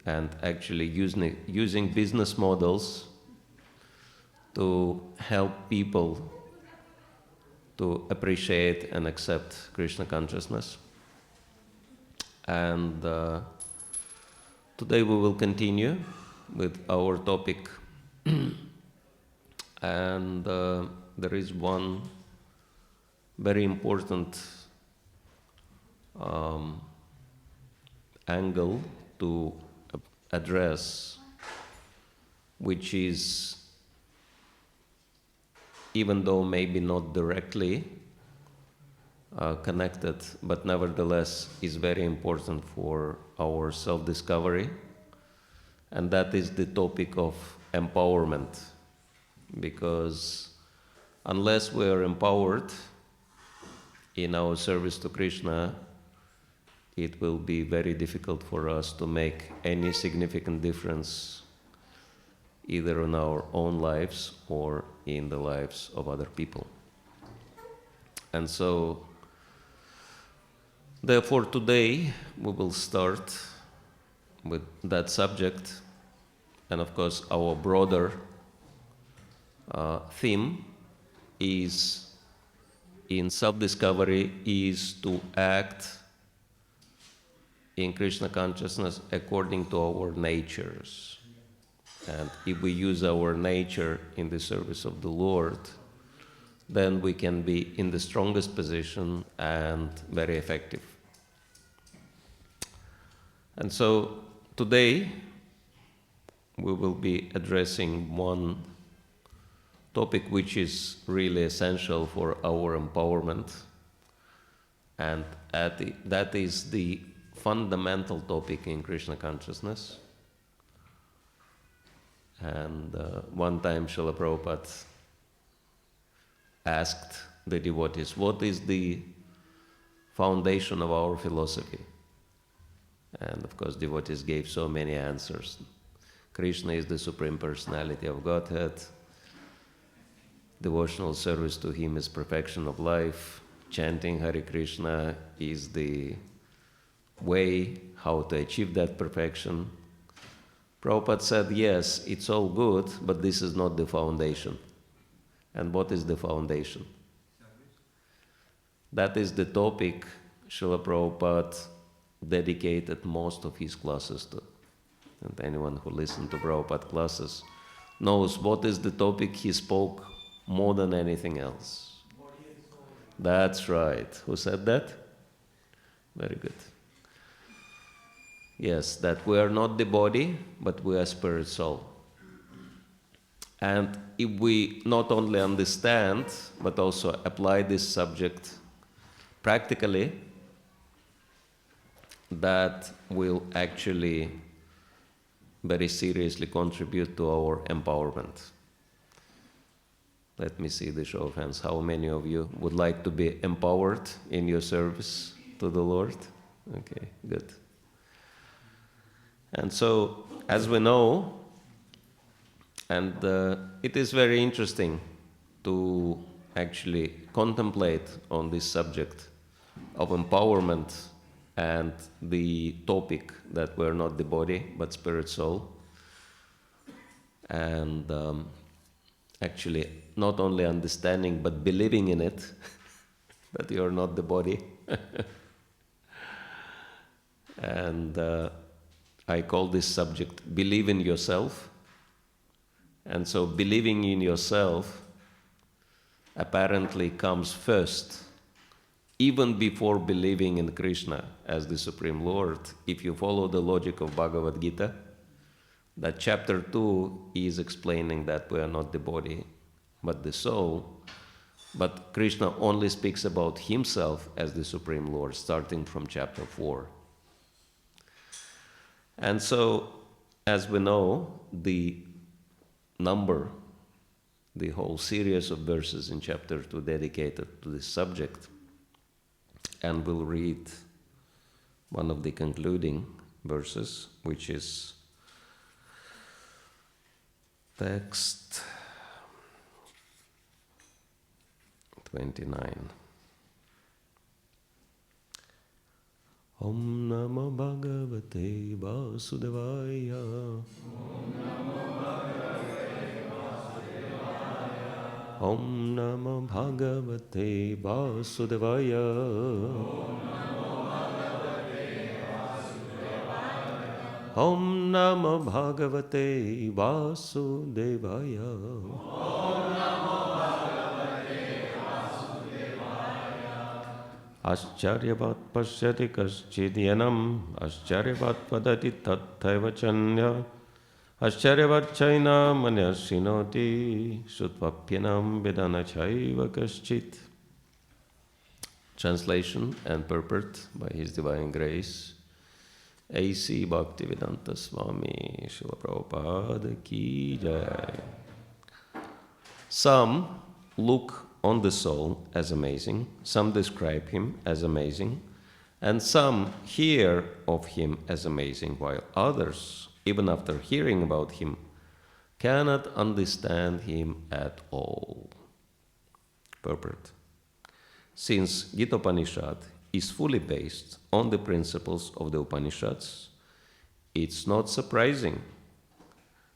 and actually using business models to help people to appreciate and accept Krishna consciousness. And today we will continue with our topic. And there is one very important angle to address, which is, even though maybe not directly connected, but nevertheless is very important for our self-discovery, and that is the topic of empowerment. Because unless we are empowered in our service to Krishna, it will be very difficult for us to make any significant difference either in our own lives or in the lives of other people. And so, therefore today we will start with that subject, and of course our broader theme is in self-discovery is to act in Krishna consciousness according to our natures. And if we use our nature in the service of the Lord, then we can be in the strongest position and very effective. And so today we will be addressing one topic which is really essential for our empowerment, and that is the fundamental topic in Krishna consciousness. And one time Srila Prabhupada asked the devotees, what is the foundation of our philosophy? And of course devotees gave so many answers. Krishna is the Supreme Personality of Godhead. Devotional service to Him is perfection of life. Chanting Hare Krishna is the way how to achieve that perfection. Prabhupada said, yes, it's all good, but this is not the foundation. And what is the foundation? That is the topic Srila Prabhupada dedicated most of his classes to. And anyone who listened to Prabhupada classes knows what is the topic he spoke more than anything else. That's right. Who said that? Very good. Yes, that we are not the body, but we are spirit soul. And if we not only understand, but also apply this subject practically, that will actually very seriously contribute to our empowerment. Let me see the show of hands. How many of you would like to be empowered in your service to the Lord? Okay, good. And so, as we know, and it is very interesting to actually contemplate on this subject of empowerment and the topic that we're not the body, but spirit soul. And actually, not only understanding, but believing in it, that you're not the body. And I call this subject, believe in yourself. And so believing in yourself apparently comes first, even before believing in Krishna as the Supreme Lord. If you follow the logic of Bhagavad Gita, that chapter 2 is explaining that we are not the body, but the soul. But Krishna only speaks about himself as the Supreme Lord, starting from chapter 4. And so, as we know, the whole series of verses in chapter 2 dedicated to this subject, and we'll read one of the concluding verses, which is text 29. Om Namo Bhagavate Vasudevaya. Om Namo Bhagavate Vasudevaya. Om Namo Bhagavate Vasudevaya. Ascharyavat pashyati kaschidyanam, ascharyavat vadati tathaiva chanya, ascharyavat chaina manyasinoti, sutvapyanam vedana chaiva kaschit. Translation and purport by His Divine Grace, A.C. Bhaktivedanta Swami, Srila Prabhupada Ki Jai. Some look on the soul as amazing, some describe him as amazing, and some hear of him as amazing, while others, even after hearing about him, cannot understand him at all. Purport. Since Gita Upanishad is fully based on the principles of the Upanishads, it's not surprising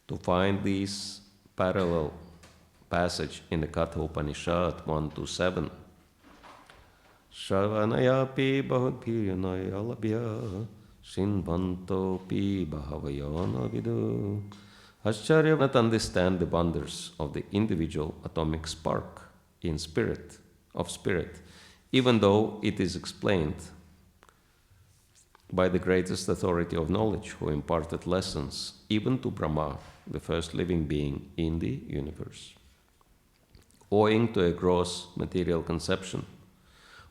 to find these parallel passage in the Katha Upanishad 1-7. Shravanayapi bahudbhiyanaya labhya shinvantopi bhavayana vidu. Acharya not understand the wonders of the individual atomic spark in spirit, even though it is explained by the greatest authority of knowledge who imparted lessons even to Brahma, the first living being in the universe. Owing to a gross material conception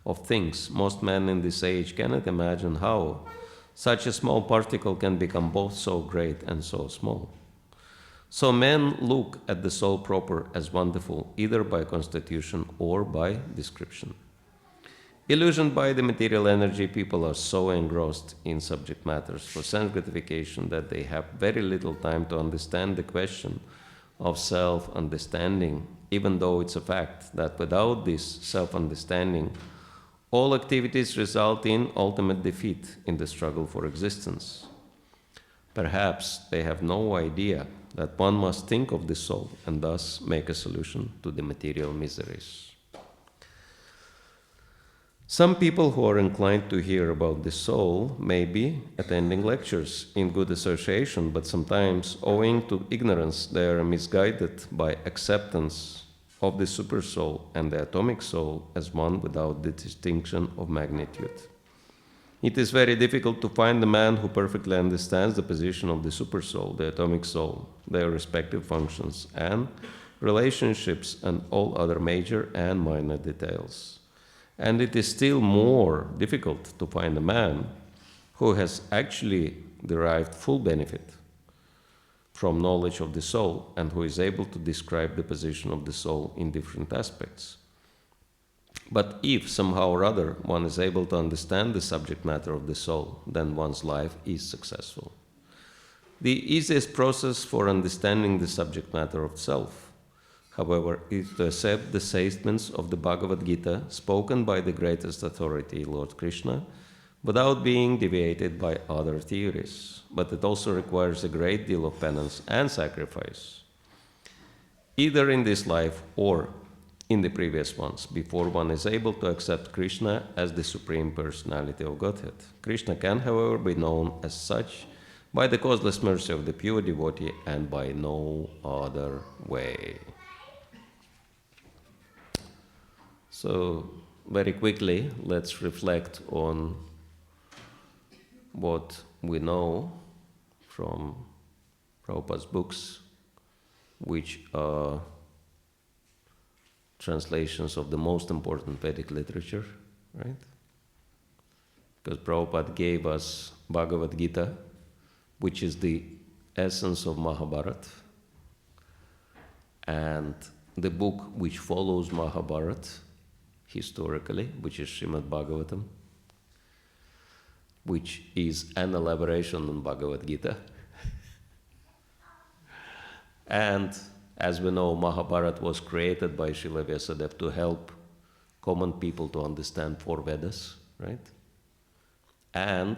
of things, most men in this age cannot imagine how such a small particle can become both so great and so small. So men look at the soul proper as wonderful either by constitution or by description. Illusioned by the material energy, people are so engrossed in subject matters for sense gratification that they have very little time to understand the question of self-understanding, even though it's a fact that without this self-understanding, all activities result in ultimate defeat in the struggle for existence. Perhaps they have no idea that one must think of the soul and thus make a solution to the material miseries. Some people who are inclined to hear about the soul may be attending lectures in good association, but sometimes, owing to ignorance, they are misguided by acceptance of the supersoul and the atomic soul as one without the distinction of magnitude. It is very difficult to find a man who perfectly understands the position of the supersoul, the atomic soul, their respective functions and relationships, and all other major and minor details. And it is still more difficult to find a man who has actually derived full benefit from knowledge of the soul and who is able to describe the position of the soul in different aspects. But if somehow or other one is able to understand the subject matter of the soul, then one's life is successful. The easiest process for understanding the subject matter of self, however, is to accept the statements of the Bhagavad Gita spoken by the greatest authority, Lord Krishna, without being deviated by other theories. But it also requires a great deal of penance and sacrifice, either in this life or in the previous ones, before one is able to accept Krishna as the Supreme Personality of Godhead. Krishna can, however, be known as such by the causeless mercy of the pure devotee and by no other way. So, very quickly, let's reflect on what we know from Prabhupada's books, which are translations of the most important Vedic literature, right? Because Prabhupada gave us Bhagavad Gita, which is the essence of Mahabharata, and the book which follows Mahabharata historically, which is Śrīmad Bhāgavatam, which is an elaboration on Bhagavad Gita. And as we know, Mahabharata was created by Srila Vyasadeva to help common people to understand four Vedas, right? and,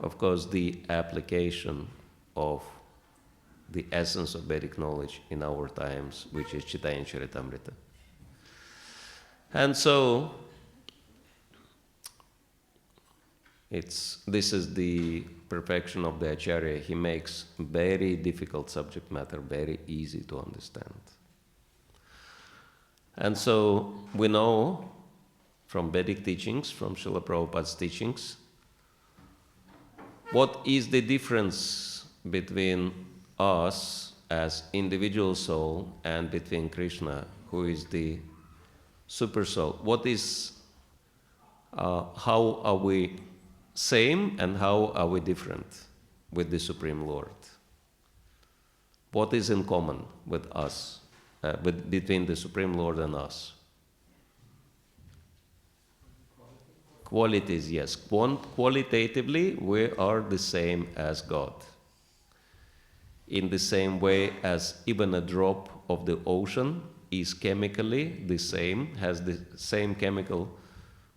of course, the application of the essence of Vedic knowledge in our times, which is Chaitanya Charitamrita. And so, this is the perfection of the Acharya. He makes very difficult subject matter very easy to understand. And so we know from Vedic teachings, from Srila Prabhupada's teachings, what is the difference between us as individual soul and between Krishna, who is the super soul. What is, how are we same and how are we different with the Supreme Lord? What is in common with us, between the Supreme Lord and us? Qualities, yes. Qualitatively, we are the same as God. In the same way as even a drop of the ocean is chemically the same, has the same chemical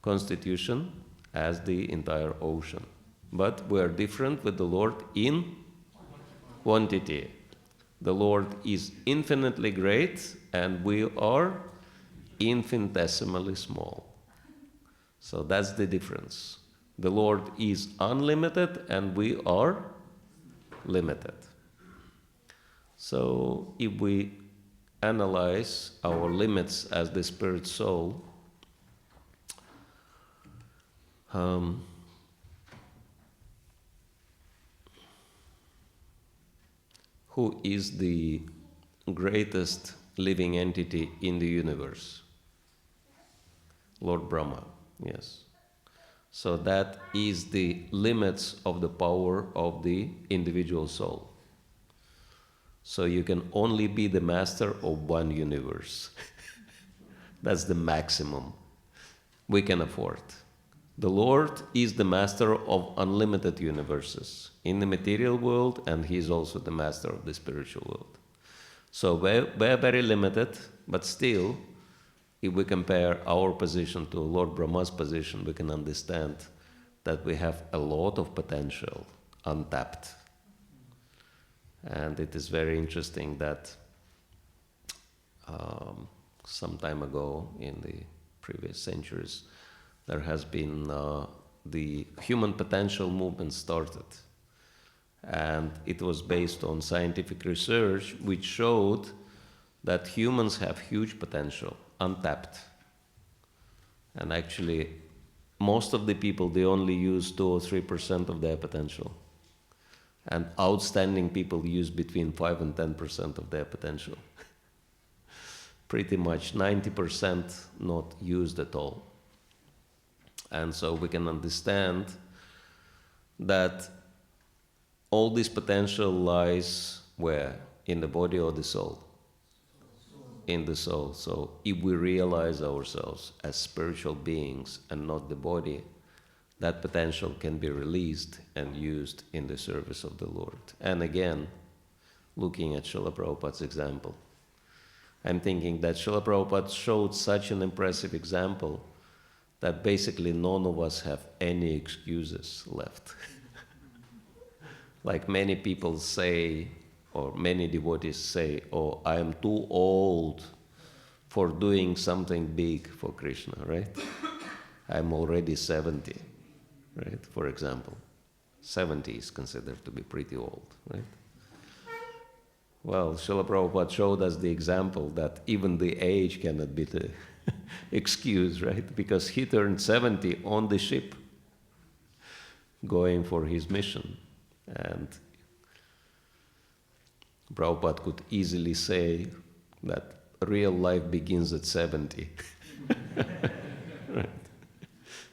constitution as the entire ocean. But we are different with the Lord in quantity. The Lord is infinitely great and we are infinitesimally small. So that's the difference. The Lord is unlimited and we are limited. So if we analyze our limits as the spirit soul, who is the greatest living entity in the universe? Lord Brahma, yes. So that is the limits of the power of the individual soul. So you can only be the master of one universe. That's the maximum we can afford. The Lord is the master of unlimited universes in the material world, and He is also the master of the spiritual world. So we're very limited, but still, if we compare our position to Lord Brahma's position, we can understand that we have a lot of potential untapped. And it is very interesting that some time ago, in the previous centuries, there has been the human potential movement started. And it was based on scientific research which showed that humans have huge potential, untapped. And actually, most of the people, they only use 2 or 3% of their potential. And outstanding people use between 5 and 10% of their potential. Pretty much 90% not used at all. And so we can understand that all this potential lies where? In the body or the soul? In the soul. So if we realize ourselves as spiritual beings and not the body, that potential can be released and used in the service of the Lord. And again, looking at Srila Prabhupada's example, I'm thinking that Srila Prabhupada showed such an impressive example that basically none of us have any excuses left. Like many people say, or many devotees say, oh, I am too old for doing something big for Krishna, right? I'm already 70, right? For example, 70 is considered to be pretty old, right? Well, Srila Prabhupada showed us the example that even the age cannot be the excuse, right? Because he turned 70 on the ship, going for his mission. And Prabhupada could easily say that real life begins at 70. Right?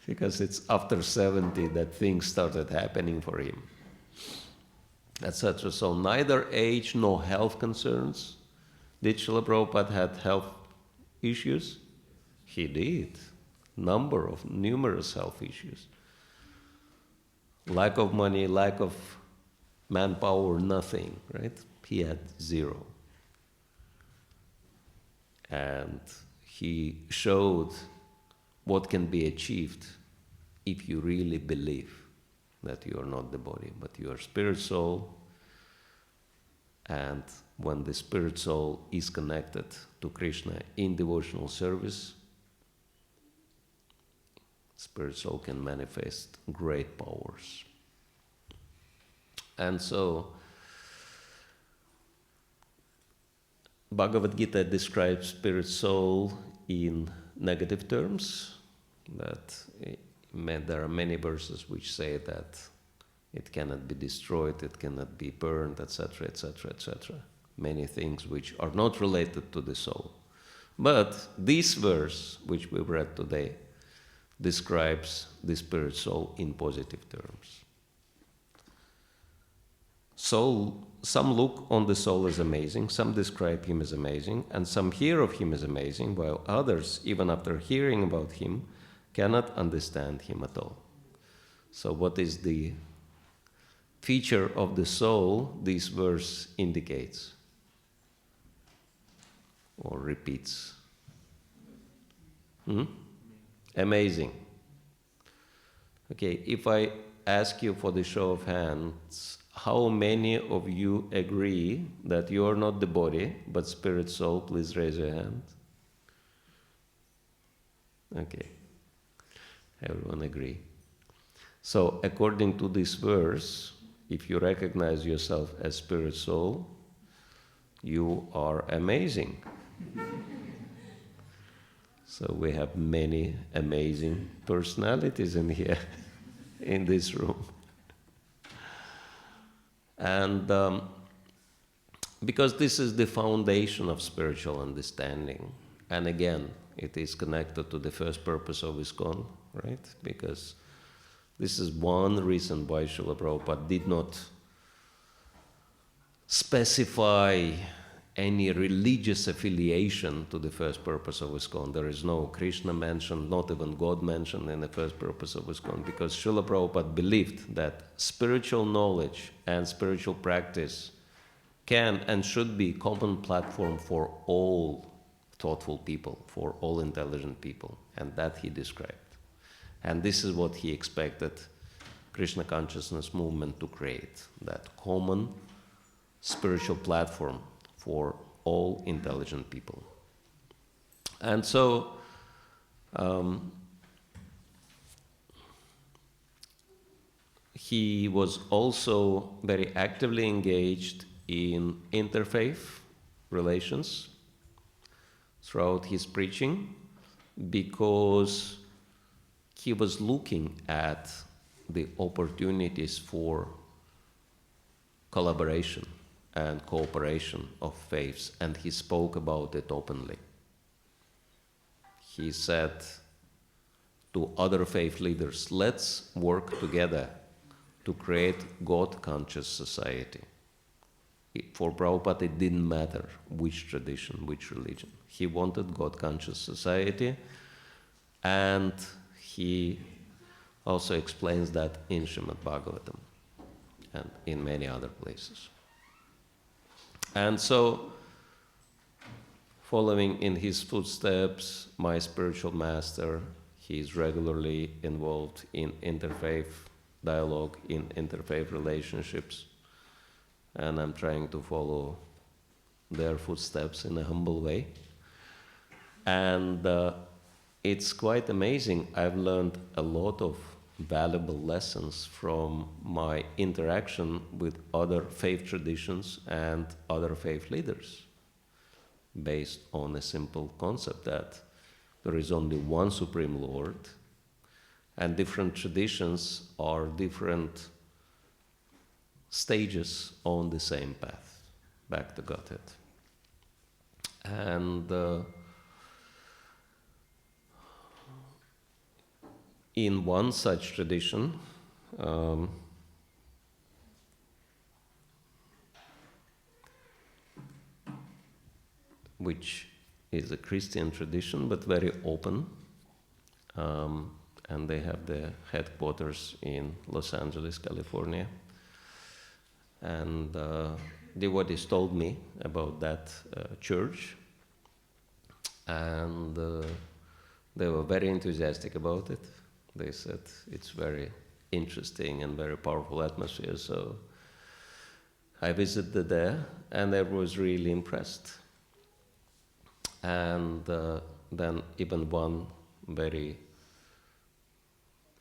Because it's after 70 that things started happening for him. Etc. So neither age nor health concerns. Did Srila Prabhupada have health issues? He did. Numerous health issues. Lack of money, lack of manpower, nothing, right? He had zero. And he showed what can be achieved if you really believe that you are not the body, but you are spirit soul, and when the spirit soul is connected to Krishna in devotional service, spirit soul can manifest great powers. And so, Bhagavad Gita describes spirit soul in negative terms, that there are many verses which say that it cannot be destroyed, it cannot be burned, etc., etc., etc. Many things which are not related to the soul. But this verse, which we read today, describes the spirit soul in positive terms. Soul, some look on the soul as amazing, some describe him as amazing, and some hear of him as amazing, while others, even after hearing about him, cannot understand him at all. So what is the feature of the soul this verse indicates or repeats? Amazing. Okay, if I ask you for the show of hands, how many of you agree that you are not the body, but spirit soul? Please raise your hand. Okay. Everyone agree. So, according to this verse, if you recognize yourself as spirit soul, you are amazing. So we have many amazing personalities in here, in this room. And because this is the foundation of spiritual understanding, and again, it is connected to the first purpose of ISKCON, right? Because this is one reason why Srila Prabhupada did not specify any religious affiliation to the first purpose of ISKCON. There is no Krishna mentioned, not even God mentioned in the first purpose of ISKCON, because Srila Prabhupada believed that spiritual knowledge and spiritual practice can and should be common platform for all thoughtful people, for all intelligent people, and that he described. And this is what he expected Krishna consciousness movement to create, that common spiritual platform for all intelligent people. And so, he was also very actively engaged in interfaith relations throughout his preaching, because he was looking at the opportunities for collaboration and cooperation of faiths, and he spoke about it openly. He said to other faith leaders, let's work together to create God-conscious society. For Prabhupada, it didn't matter which tradition, which religion. He wanted God-conscious society, and he also explains that in Śrīmad Bhāgavatam and in many other places. And so, following in his footsteps, my spiritual master, he is regularly involved in interfaith dialogue, in interfaith relationships, and I'm trying to follow their footsteps in a humble way. And it's quite amazing. I've learned a lot of valuable lessons from my interaction with other faith traditions and other faith leaders, based on a simple concept that there is only one Supreme Lord, and different traditions are different stages on the same path, back to Godhead. And in one such tradition, which is a Christian tradition, but very open, and they have their headquarters in Los Angeles, California. And devotees told me about that church, and they were very enthusiastic about it. They said it's very interesting and very powerful atmosphere. So I visited there, and I was really impressed. And then even one very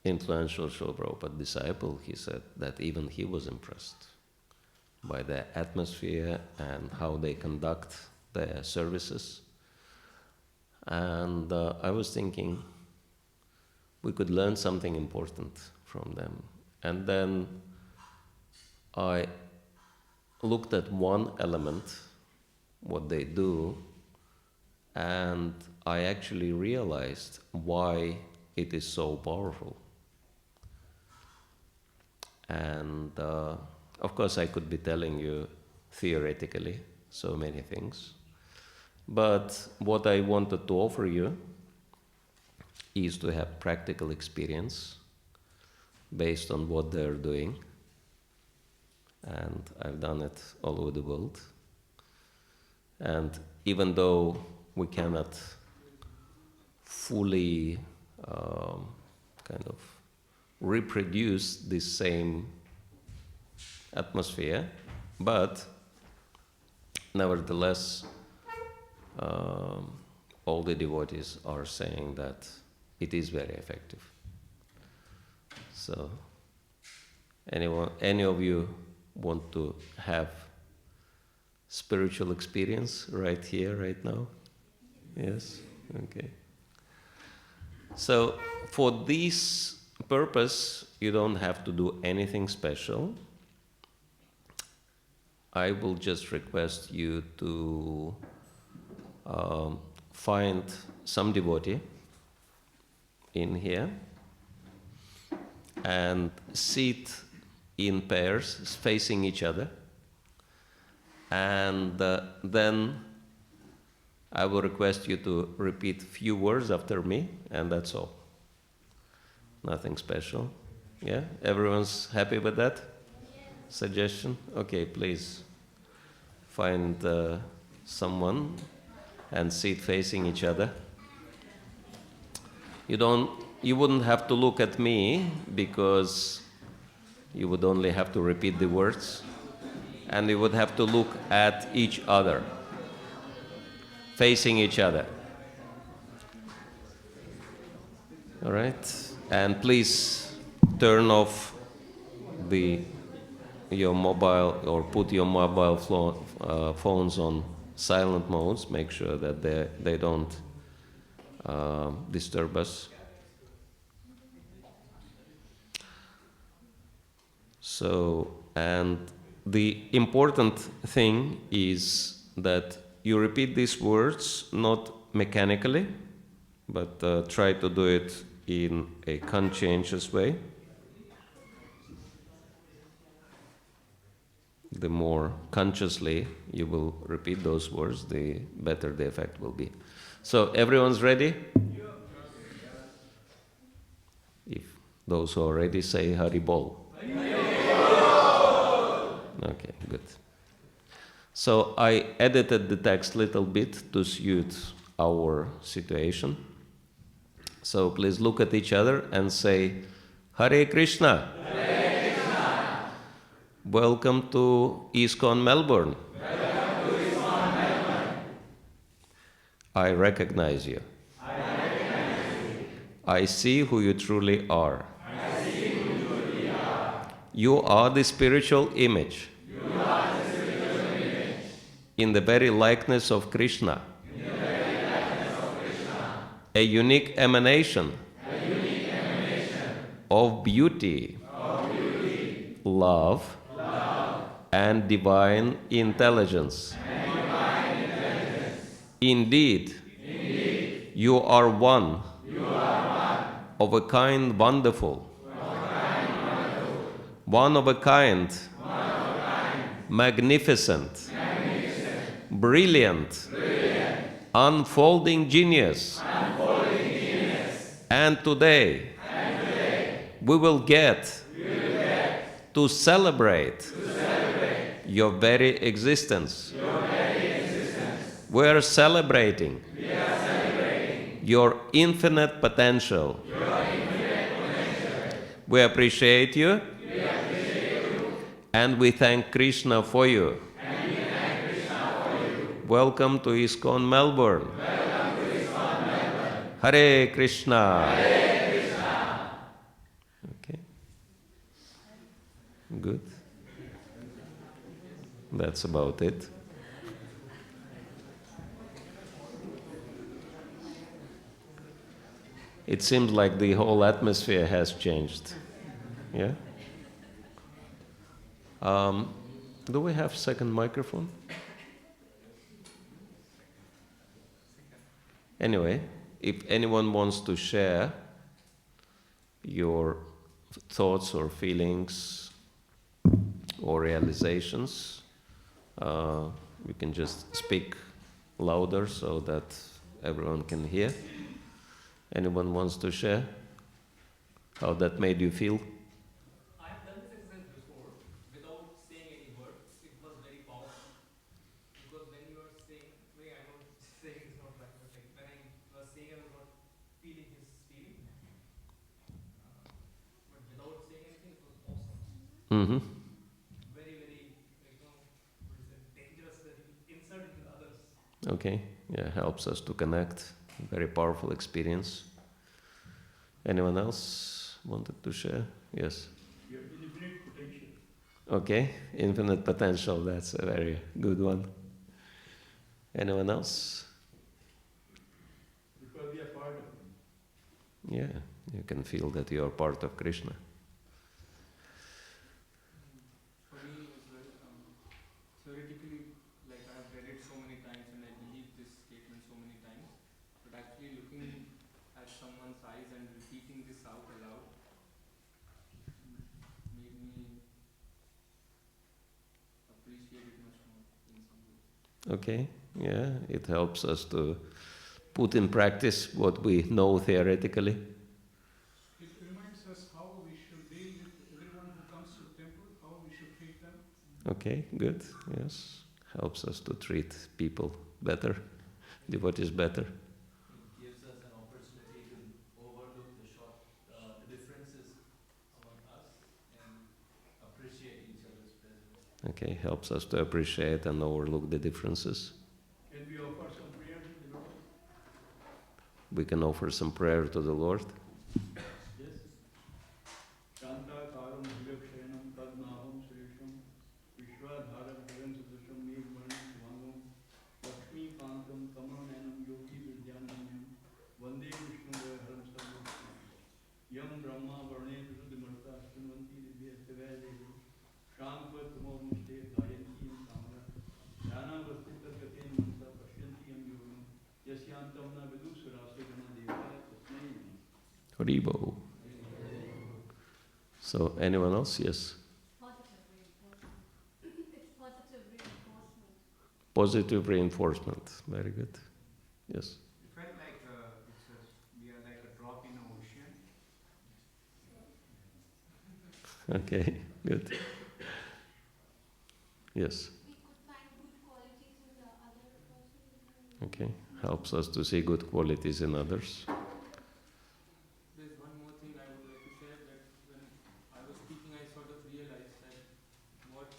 influential Srila Prabhupada disciple, he said that even he was impressed by the atmosphere and how they conduct their services. And I was thinking we could learn something important from them. And then I looked at one element, what they do, and I actually realized why it is so powerful. And of course I could be telling you theoretically so many things, but what I wanted to offer you is to have practical experience based on what they're doing. And I've done it all over the world. And even though we cannot fully kind of reproduce this same atmosphere, but nevertheless, all the devotees are saying that it is very effective. So, any of you want to have spiritual experience right here, right now? Yes? Okay. So, for this purpose, you don't have to do anything special. I will just request you to find some devotee in here and sit in pairs facing each other, and then I will request you to repeat few words after me, and that's all. Nothing special. Yeah? Everyone's happy with that? Suggestion? Okay, please find someone and sit facing each other. You wouldn't have to look at me, because you would only have to repeat the words, and you would have to look at each other, facing each other. All right? And please turn off your mobile, or put your mobile phones on silent modes. Make sure that they don't disturb us. So, and the important thing is that you repeat these words not mechanically, but try to do it in a conscientious way. The more consciously you will repeat those words, the better the effect will be. So, everyone's ready? If those who are ready, say Hari Bol. Okay, good. So I edited the text a little bit to suit our situation. So please look at each other and say, Hare Krishna. Hare Krishna. Welcome to ISKCON Melbourne. Welcome to ISKCON Melbourne. I recognize you. I recognize you. I see who you truly are. I see who you truly are. You are the spiritual image. You are the spiritual image. In the very likeness of Krishna. In the very likeness of Krishna. A unique emanation. A unique emanation. Of beauty. Of beauty. Love. Love. And divine intelligence. And divine intelligence. Indeed. Indeed. You are one. You are one. Of a kind wonderful. One of a kind, magnificent, brilliant, unfolding genius. And today, we will get to celebrate your very existence. We are celebrating your infinite potential. We appreciate you. And we thank Krishna for you. Welcome to ISKCON Melbourne. Hare Krishna. Okay. Good. That's about it. It seems like the whole atmosphere has changed. Yeah? Do we have second microphone? Anyway, if anyone wants to share your thoughts or feelings or realizations, you can just speak louder so that everyone can hear. Anyone wants to share how that made you feel? I've done this exercise before without saying any words. It was very powerful. Because when you are saying, maybe I know saying is not right, but like when I was saying, I was not feeling his feeling. But without saying anything, it was awesome. Mm-hmm. Very, very, like, what is it, dangerous that you insert into others. Okay, yeah, helps us to connect. Very powerful experience. Anyone else wanted to share? Yes. You have infinite potential. Okay, infinite potential, that's a very good one. Anyone else? Because we are part of him. Yeah, you can feel that you are part of Krishna. For me, as well, theoretically, like I have read it so many times and I believe this statement so many times, but actually looking at someone's eyes and repeating this out aloud made me appreciate it much more in some ways. Okay, yeah, it helps us to put in practice what we know theoretically. It reminds us how we should deal with everyone who comes to the temple, how we should treat them. Okay, good, yes. Helps us to treat people better, devotees better. It gives us an opportunity to overlook the differences among us and appreciate each other's presence. Okay, helps us to appreciate and overlook the differences. Can we offer some prayer to the Lord? We can offer some prayer to the Lord. Yes. Shantakaram Bhagakshayanam Padmaham Suresham Vishwadharam Bhagan Sadasham Megmanam Svangam Lakshmi Kantam Kamananam Yogi Vidyananyam Vande Vishnu Haram Sarvam Yam Brahma Varne Visuddhimarta Stunvanti Divya Devaya Shankvat Tamomuste Gayanti Yam Samara Jnana Vastita Katen Mansa Pashyanti Yam Yogam Yasyantam Na Vidu Surase Gana Devaya Tasmai Namah. Haribo. So, anyone else? Yes. Positive reinforcement. It's positive reinforcement. Positive reinforcement. Very good. Yes. It felt like we are like a drop in the ocean. Okay, good. Yes. We could find good qualities in the other person. Okay. Helps us to see good qualities in others. There's one more thing I would like to share, that when I was speaking, I sort of realized that what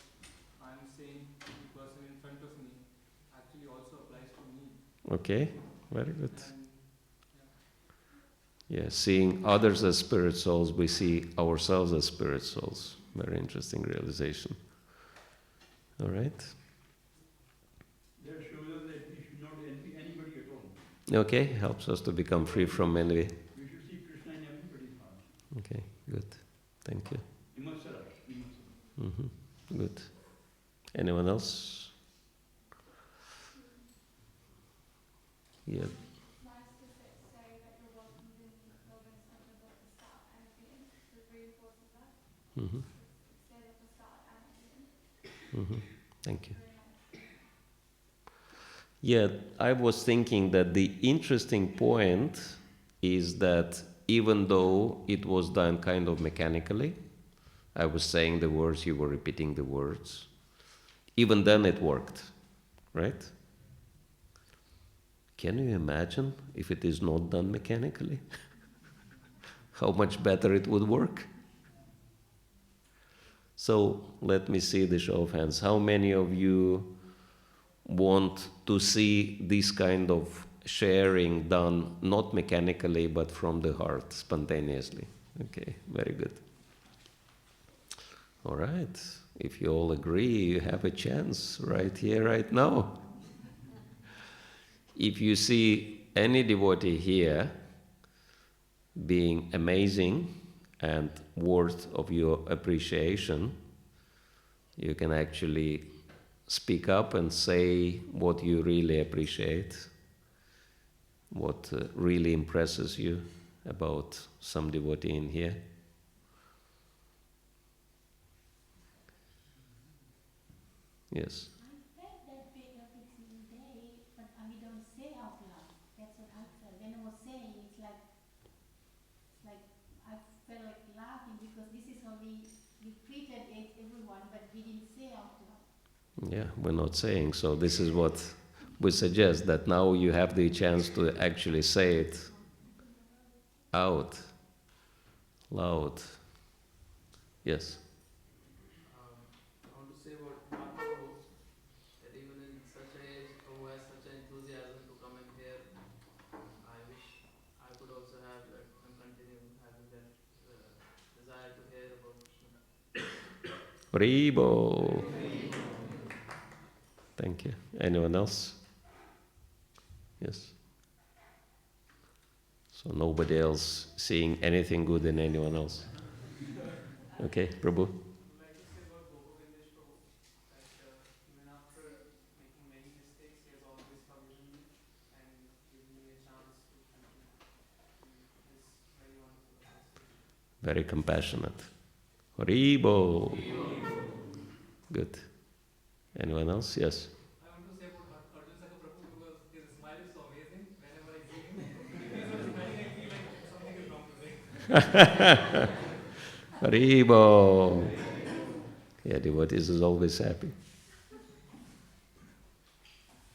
I'm saying to the person in front of me actually also applies to me. Okay, very good. And Yeah, seeing others as spirit souls, we see ourselves as spirit souls. Very interesting realization. All right. That shows us that we should not envy anybody at all. Okay, helps us to become free from envy. We should see Krishna in everybody's heart. Okay, good. Thank you. Vimarsara. Vimarsara. Good. Anyone else? Yeah. Nice to say that you're welcome in Melbourne Centres at the start and at the end. It reinforces that. Mm-hmm. It says at the start and at the end. Mm-hmm. Thank you. Very nice. Yeah, I was thinking that the interesting point is that even though it was done kind of mechanically, I was saying the words, you were repeating the words, even then it worked, right? Can you imagine if it is not done mechanically? How much better it would work? So let me see the show of hands. How many of you want to see this kind of sharing done not mechanically but from the heart, spontaneously? Okay, very good. All right. If you all agree, you have a chance right here, right now. If you see any devotee here being amazing and worth of your appreciation, you can actually speak up and say what you really appreciate, what really impresses you about some devotee in here. Yes. I felt that fixing day, but we don't say out loud. That's what I felt. When I was saying, it's like I felt like laughing because this is how we treated everyone, but we didn't say out loud. Yeah, we're not saying. So this is what we suggest, that now you have the chance to actually say it out, loud. Yes. I want to say about Prabhu, that even in such a age, Prabhu has such an enthusiasm to come in here. I wish I could also have that and continue having that desire to hear about Krishna. Haribo. Thank you. Anyone else? Yes. So nobody else seeing anything good in anyone else. Okay, Prabhu. I would like to say about Bhaktivedanta Prabhu that even after making many mistakes, he has always forgiven me and given me a chance to continue. He is very wonderful administration. Very compassionate. Haribo. Good. Anyone else? Yes. I want to say about Arjun Sakha Prabhu because his smile is so amazing. Whenever I see him, if he's not smiling, I feel like something is wrong today. Haribo. Yeah, devotees is always happy.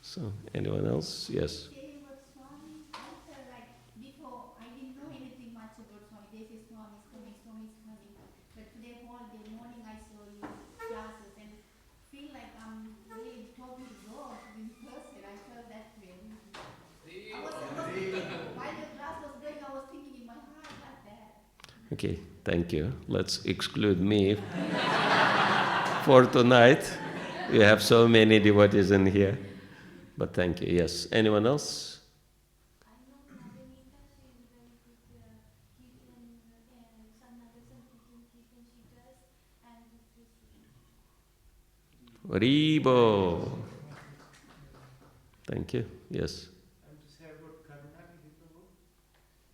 So, anyone else? Yes. Saying about Swami, I felt like before I didn't know anything much about Swami. They say Swami is coming, Swami is coming. But today whole day morning I saw you classes and feel like I'm really talking to God in person. I felt that way. I was while the class was going, I was thinking in my heart like that. Okay, thank you. Let's exclude me for tonight. You have so many devotees in here. But thank you. Yes. Anyone else? I know Madhavita, she is very good Kirtan, some nuggets and Kirtan she does, and this Haribo. Thank you. Yes. I want to say about Karunanidhi Prabhu,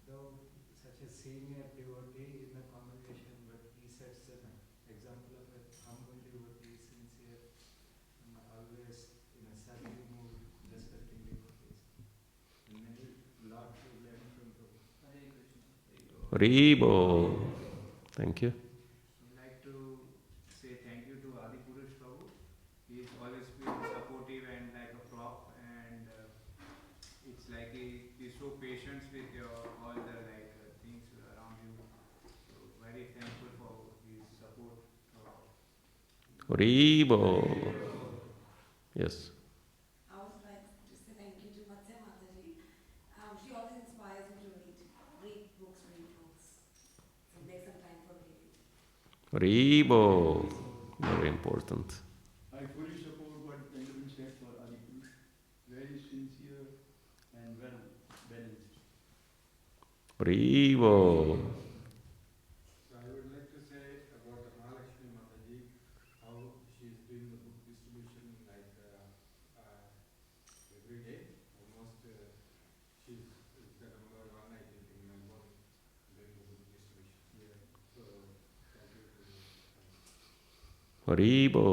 though such a senior devotee in the congregation, but he sets an example of a humble devotee, sincere, and always in a serving mood, respecting devotees. And many lot to learn from Prabhu. Hare Krishna. Haribo. Thank you. I'd like to say thank you to Adipurush Prabhu. He's always been supportive and like a prop, and it's like he's so patient with all the things around you. So very thankful for his support. Haribo. Yes. I would like to say thank you to Matsya Mataji. She always inspires me to read books. So make some time for reading. Haribo. Very important. I fully support what Benjamin said for Adipurush. Very sincere and well balanced. Haribo. So I would like to say about Mahalakshmi Mataji, how she is doing the book distribution every day. Almost she's the number one, I think, in Melbourne doing the book distribution. Yeah. So thank you to Haribo.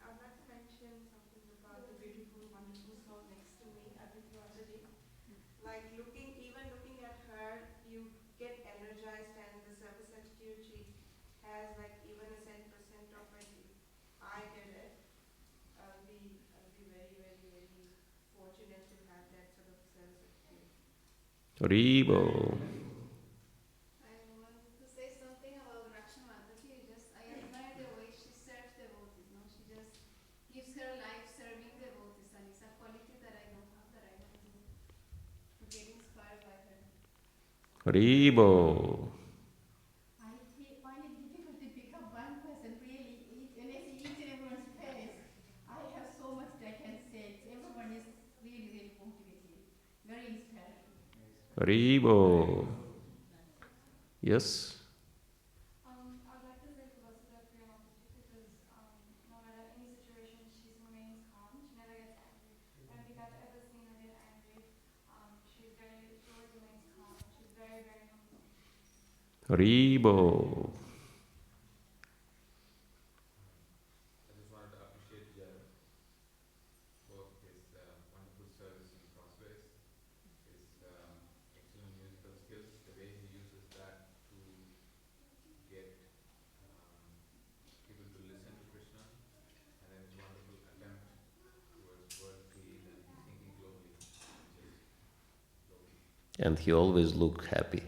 I'd like to mention something about the beautiful, wonderful soul next to me, Aditi Mataji. Like even looking at her, you get energized, and the service attitude she has, like even a 10% of it, if I get it, I'll be very, very, very fortunate to have that sort of service attitude. Haribo. I want to say Haribo. Find it difficult to pick up one person, really. When I see each and everyone's face, I have so much that I can say. Everyone is really, really motivating, very inspiring. Haribo. Yes? I'd like to say Prabhupada Priya Mataji because no matter any situation, she remains calm. She never gets angry. I don't think I've ever seen her get angry. She always remains calm. She's very, very humble. Haribo. I just wanted to appreciate Jared, both his wonderful service in crossways, his excellent musical skills, the way he uses that to get people to listen to Krishna, and then his wonderful attempt towards world peace and thinking globally, just globally. And he always looked happy.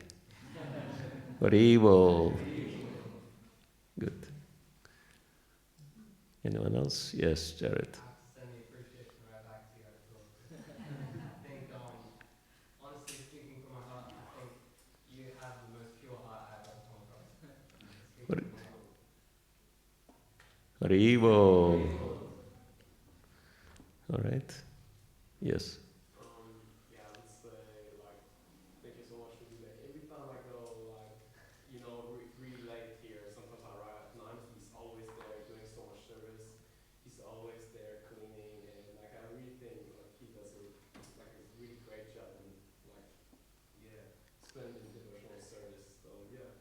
Haribo. Good. Anyone else? Yes, Jared. I have to send the appreciation right back to you as well. I think, honestly speaking from my heart, I think you have the most pure heart I've ever come across. Speaking from my heart. Haribo. All right. Yes. Yeah, I would say, like, thank you so much for doing that. Every time I go, like, really late here, sometimes I arrive at 9, he's always there doing so much service. He's always there cleaning, and, like, I really think, like, he does a really great job in, like, splendid devotional service. So, yeah.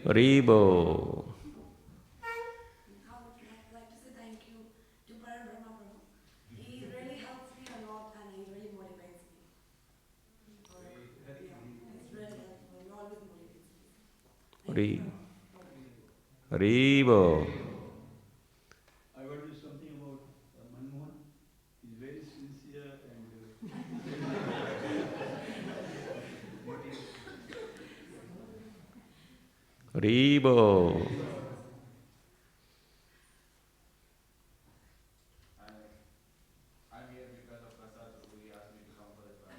Haribo. I would like to say thank you to Paran Brahma Prabhu. He really helps me a lot and he really motivates me. It's really helpful. He always motivates me. Haribo. I want to do something about Manmohan. He's very sincere and Haribo. I'm here because of Prasad Prabhu. He asked me to come for the class.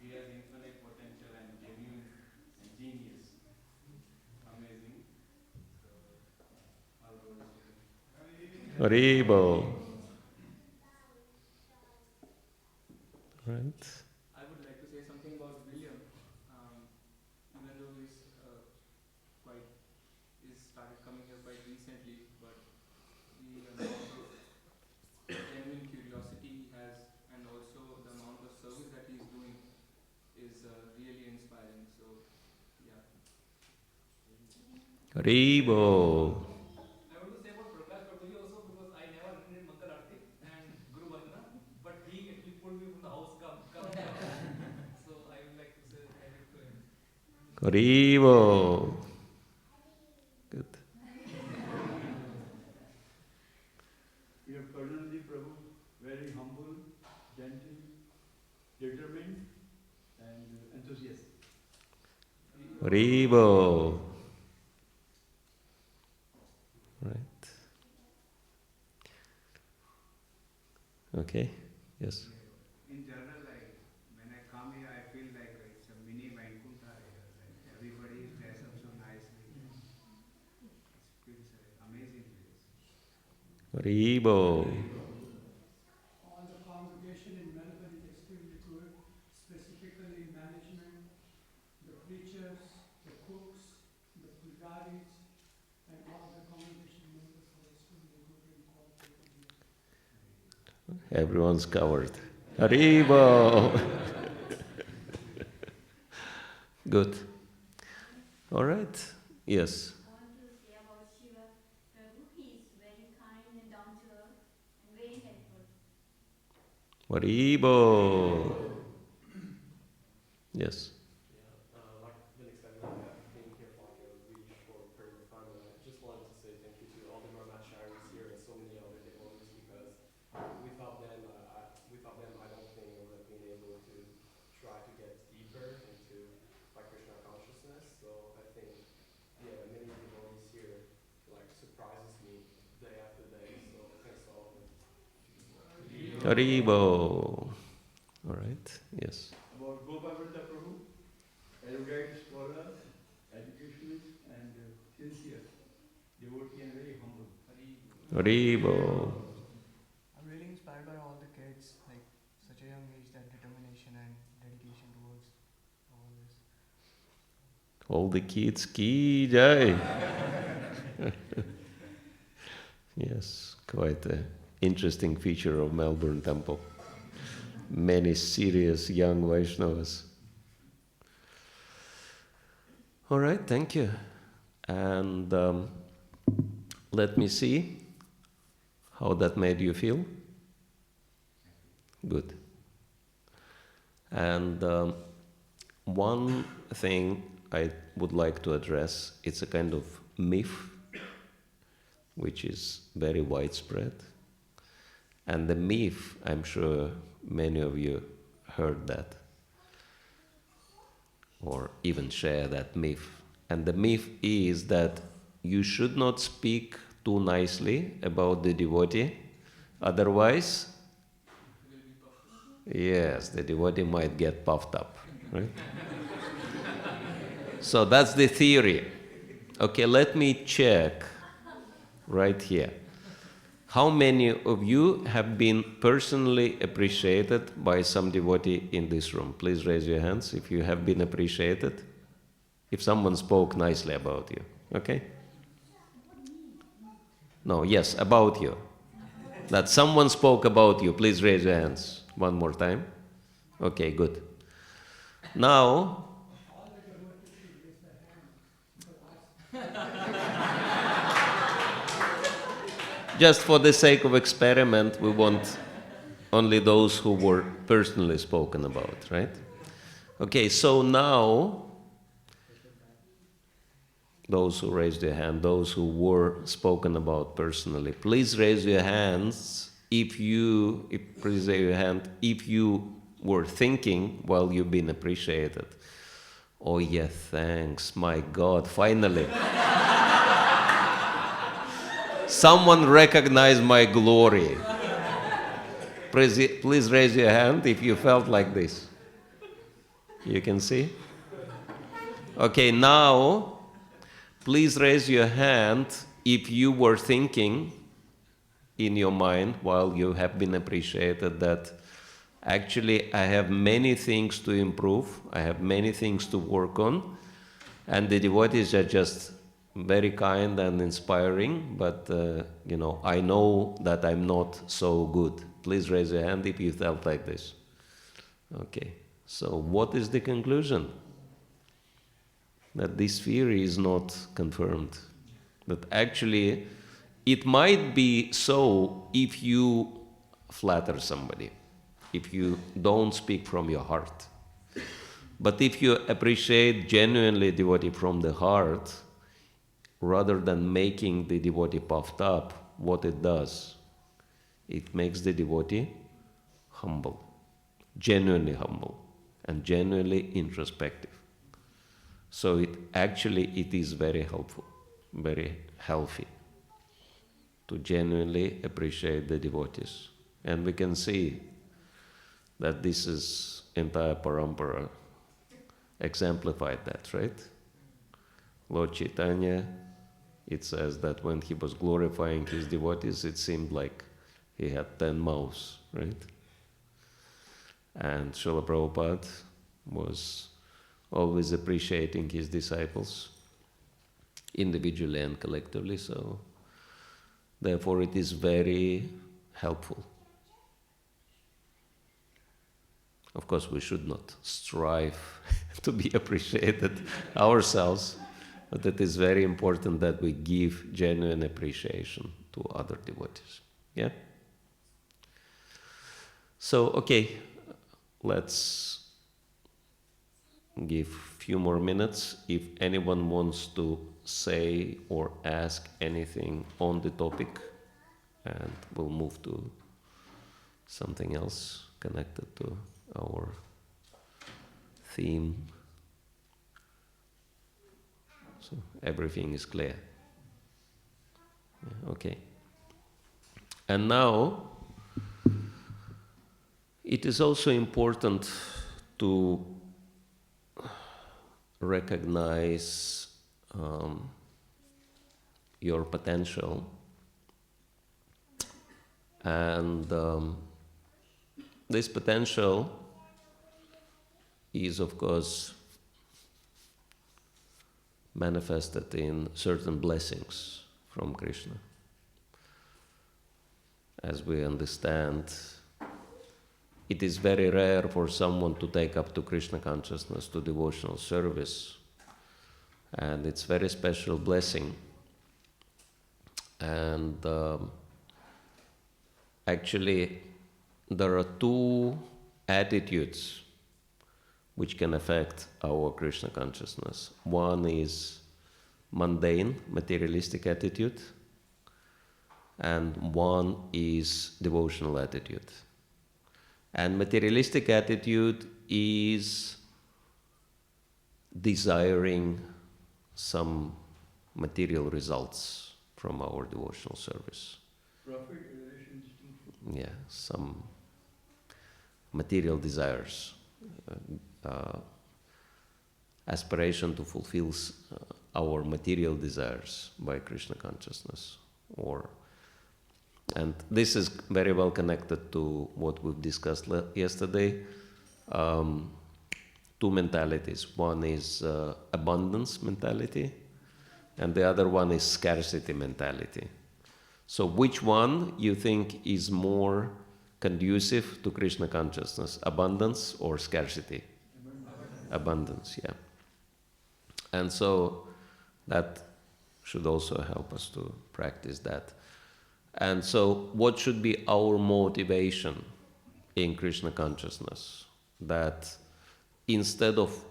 He has infinite potential and genuine and genius. Amazing. So, all glory to him. Haribo. Right. I would like to say something about William. Even though he's started coming here quite recently, but the amount of genuine curiosity he has and also the amount of service that he's doing is really inspiring. So, yeah. Haribo. I want to say about Prakash Prabhuji also because I never attended Mangal Aarti and Guru Vandana, but he actually pulled me from the house, come. So I would like to say thank you to him. Haribo. Good. we have Karunanidhi Prabhu, very humble, gentle, determined, and enthusiastic. Haribo. Right. Okay. Yes. In general, like when I come here, I feel like it's a mini Vaikuntha here. Like everybody is dressed up so nicely. It's amazing place. Haribo. All the congregation in Melbourne is extremely good, specifically management, the preachers, the cooks, the pujaris, and all the congregation members are extremely good and cooperative. Everyone's covered. Haribo. Good. All right. Yes. I want to say about Shiva Prabhu. He is very kind and down to earth and very helpful. Haribo. Yes. Like been excited about being here for like a really short period of time, and I just wanted to say thank you to all the Brahmacharis here and so many other devotees because without them, I don't think I would have been able to try to get deeper into like Krishna consciousness. So I think, many devotees here like surprises me day after day. So thanks to all of them. Haribo. All right, yes. About Bhaktivedanta Prabhu, erudite scholar, educationist, and sincere devotee and very humble. Haribo. I'm really inspired by all the kids, like such a young age, that determination and dedication towards all this. All the kids, ki jai. Yes, quite an interesting feature of Melbourne Temple. Many serious young Vaishnavas. All right, thank you. And let me see how that made you feel. Good. And one thing I would like to address, it's a kind of myth which is very widespread. And the myth, I'm sure many of you heard that or even share that myth. And the myth is that you should not speak too nicely about the devotee, otherwise, yes, the devotee might get puffed up, right? So that's the theory. Okay, let me check right here. How many of you have been personally appreciated by some devotee in this room? Please raise your hands if you have been appreciated. If someone spoke nicely about you, okay? No, yes, about you. That someone spoke about you, please raise your hands. One more time. Okay, good. Now, just for the sake of experiment, we want only those who were personally spoken about, right? Okay, so now, those who raised their hand, those who were spoken about personally, please raise your hands please raise your hand if you were thinking while you've been appreciated. Oh yeah, thanks, my God, finally. Someone recognized my glory. Please raise your hand if you felt like this. You can see? Okay, now, please raise your hand if you were thinking in your mind while you have been appreciated that actually I have many things to improve, I have many things to work on, and the devotees are just very kind and inspiring, but I know that I'm not so good. Please raise your hand if you felt like this. Okay, so what is the conclusion? That this theory is not confirmed. That actually it might be so if you flatter somebody, if you don't speak from your heart. But if you appreciate genuinely devotee from the heart, rather than making the devotee puffed up, what it does, it makes the devotee humble, and genuinely introspective. So it is very helpful, very healthy to genuinely appreciate the devotees. And we can see that this is entire parampara exemplified that, right? Lord Chaitanya, it says that when he was glorifying his devotees, it seemed like he had 10 mouths, right? And Srila Prabhupada was always appreciating his disciples, individually and collectively, so therefore it is very helpful. Of course, we should not strive to be appreciated ourselves, but it is very important that we give genuine appreciation to other devotees. Yeah? So, okay, let's give a few more minutes. If anyone wants to say or ask anything on the topic, and we'll move to something else connected to our theme. So everything is clear. Yeah, okay. And now It is also important to recognize your potential, and this potential is, of course, manifested in certain blessings from Krishna. As we understand, it is very rare for someone to take up to Krishna consciousness, to devotional service, and it's very special blessing. And actually, there are two attitudes which can affect our Krishna consciousness. One is mundane, materialistic attitude, and one is devotional attitude. And materialistic attitude is desiring some material results from our devotional service. Profit, relation, distinction. Yeah, some material desires, aspiration to fulfill our material desires by Krishna consciousness, and this is very well connected to what we've discussed yesterday. Two mentalities. One is abundance mentality, and the other one is scarcity mentality. So which one you think is more conducive to Krishna consciousness, abundance or scarcity? Abundance, yeah. And so that should also help us to practice that. And so what should be our motivation in Krishna consciousness? That instead of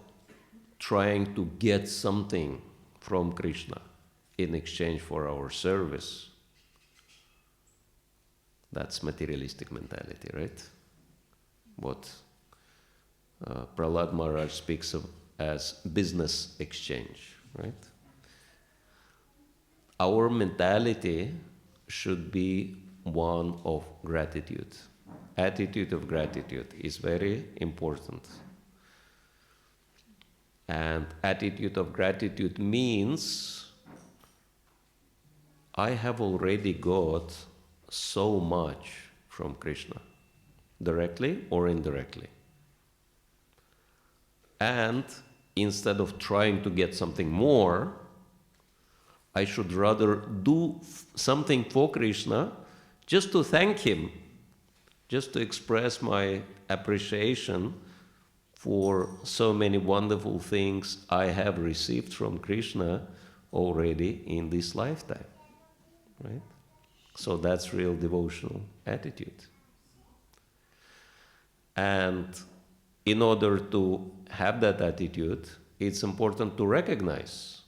trying to get something from Krishna in exchange for our service, that's materialistic mentality, right? What Prahlad Maharaj speaks of as business exchange, right? Our mentality should be one of gratitude. Attitude of gratitude is very important. And attitude of gratitude means I have already got so much from Krishna, directly or indirectly. And instead of trying to get something more, I should rather do something for Krishna just to thank him, just to express my appreciation for so many wonderful things I have received from Krishna already in this lifetime, right? So that's real devotional attitude. And in order to have that attitude, it's important to recognize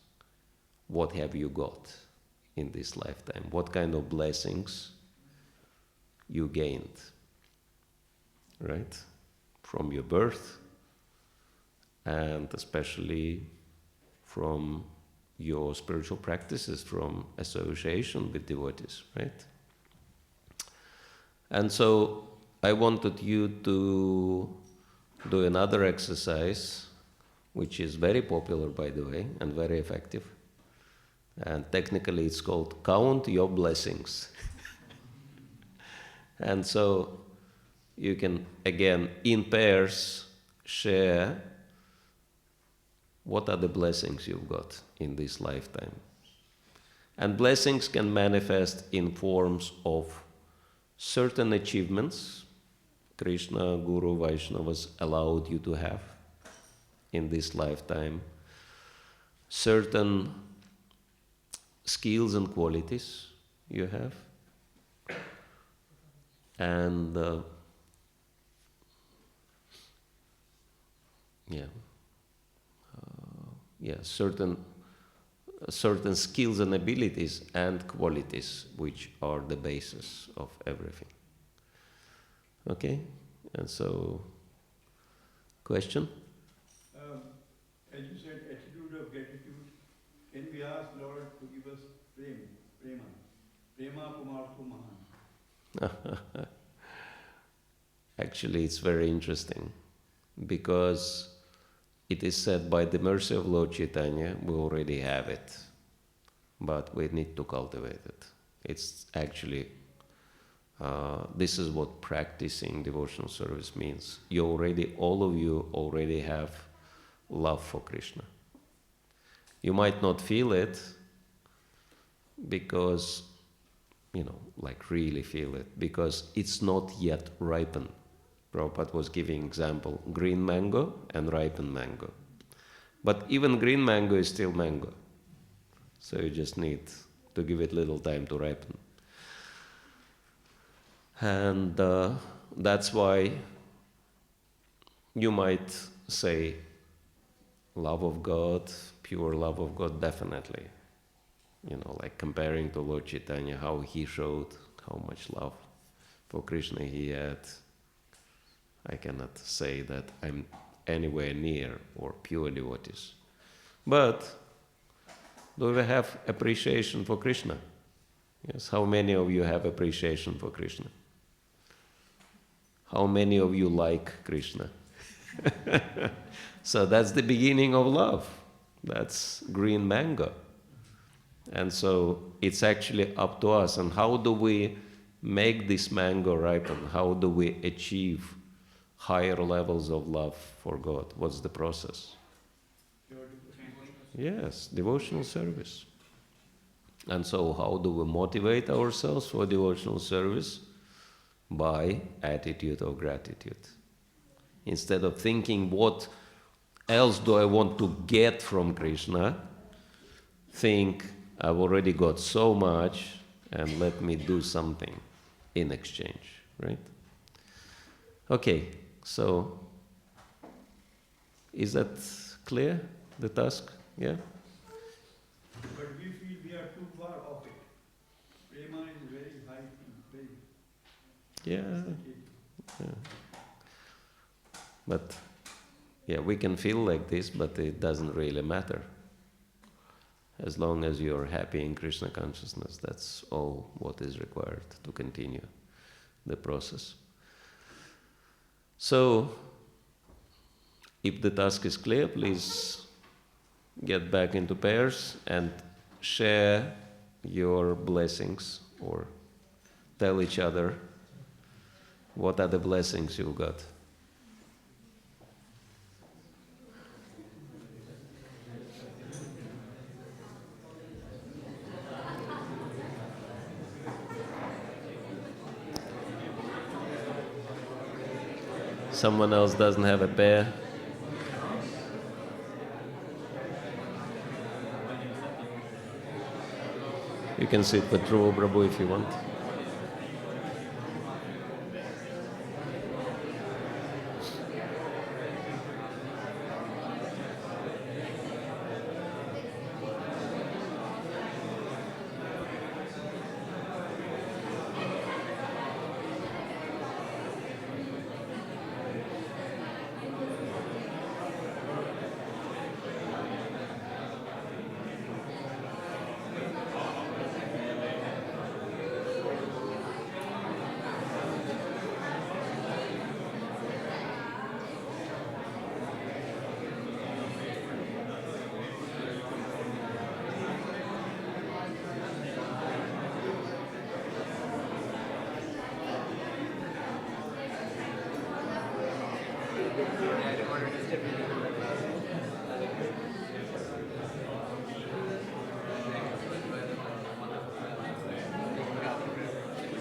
what have you got in this lifetime, what kind of blessings you gained, right? From your birth, and especially from your spiritual practices, from association with devotees, right? And so I wanted you to do another exercise, which is very popular, by the way, and very effective. And technically it's called Count Your Blessings. And so you can, again, in pairs, share what are the blessings you've got in this lifetime. And blessings can manifest in forms of certain achievements Krishna, Guru, Vaishnavas allowed you to have in this lifetime, certain skills and qualities you have, and certain skills and abilities and qualities which are the basis of everything. Okay? And so, question? As you said, attitude of gratitude. Can we ask Lord to give us prema? Prema Pumarthu Mahan. Actually, it's very interesting because it is said by the mercy of Lord Chaitanya, we already have it, but we need to cultivate it. It's actually, this is what practicing devotional service means. All of you already have love for Krishna. You might not feel it because, like really feel it, because it's not yet ripened. Prabhupada was giving example, green mango and ripened mango. But even green mango is still mango. So you just need to give it little time to ripen. And that's why you might say, love of God, pure love of God, definitely. Like comparing to Lord Chaitanya, how he showed how much love for Krishna he had. I cannot say that I'm anywhere near or pure devotees. But do we have appreciation for Krishna? Yes, how many of you have appreciation for Krishna? How many of you like Krishna? So that's the beginning of love. That's green mango. And so it's actually up to us. And how do we make this mango ripen? How do we achieve higher levels of love for God? What's the process? Yes, devotional service. And so how do we motivate ourselves for devotional service? By attitude of gratitude. Instead of thinking, what else do I want to get from Krishna? Think, I've already got so much, and let me do something in exchange, right? Okay, so is that clear, the task? Yeah? But we feel we are too far off it. Prema is very high thing, very. Yeah. But we can feel like this, but it doesn't really matter. As long as you're happy in Krishna consciousness, that's all what is required to continue the process. So, if the task is clear, please get back into pairs and share your blessings or tell each other what are the blessings you got. Someone else doesn't have a pair. You can sit with Dhruva Prabhu if you want.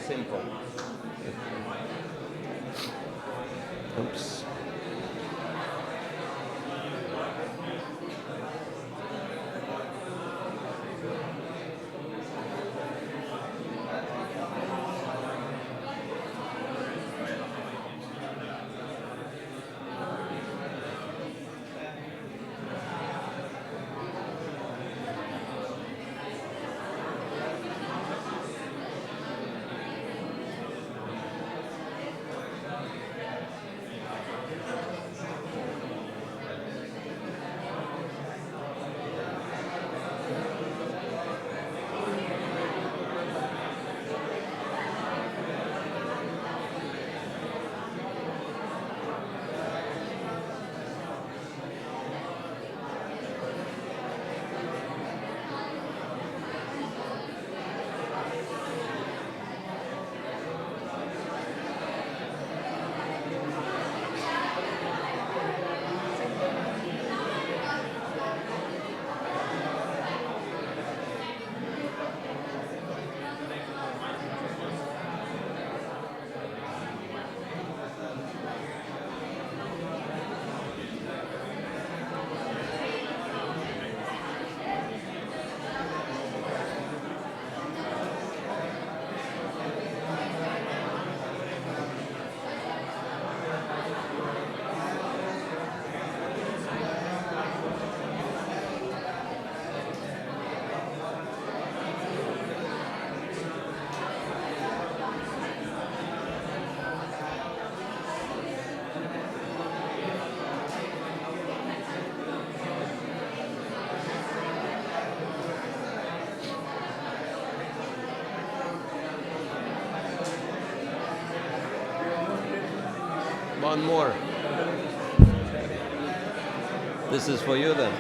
Simple. Oops. One more. This is for you then.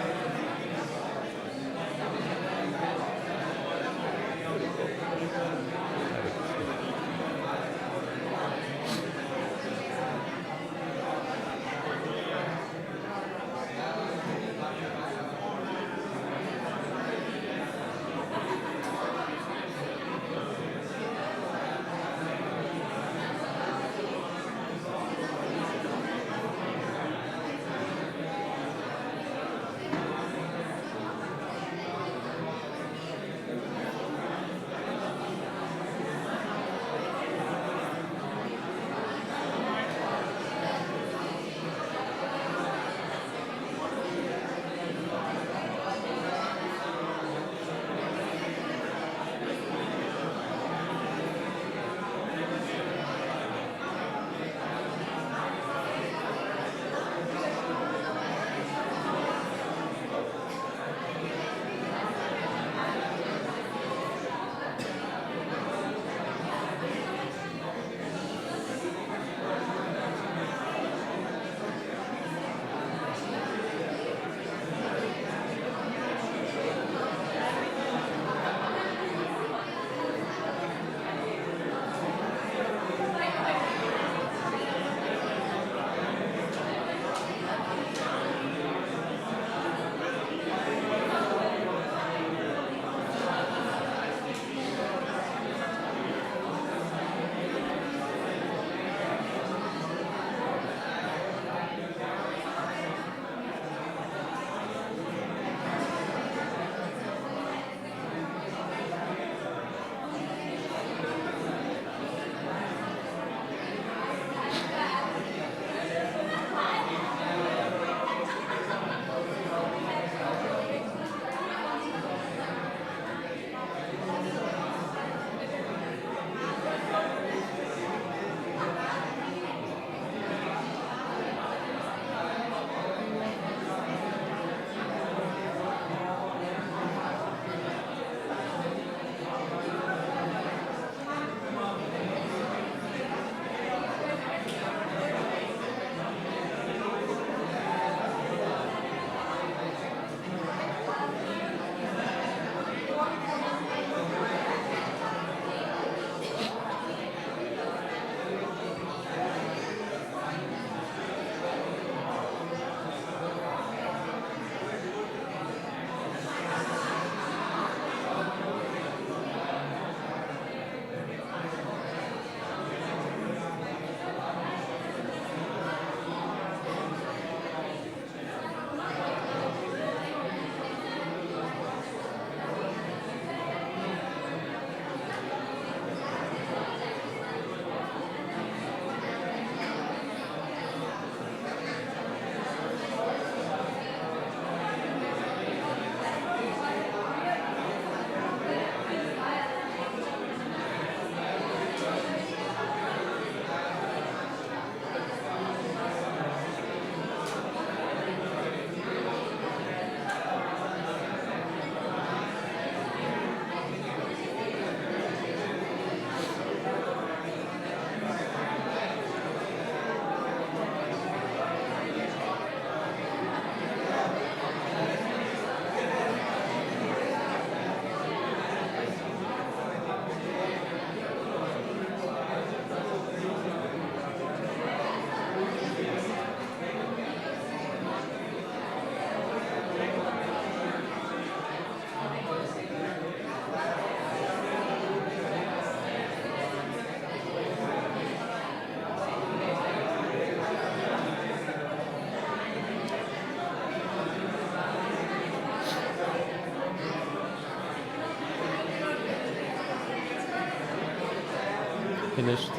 Finished.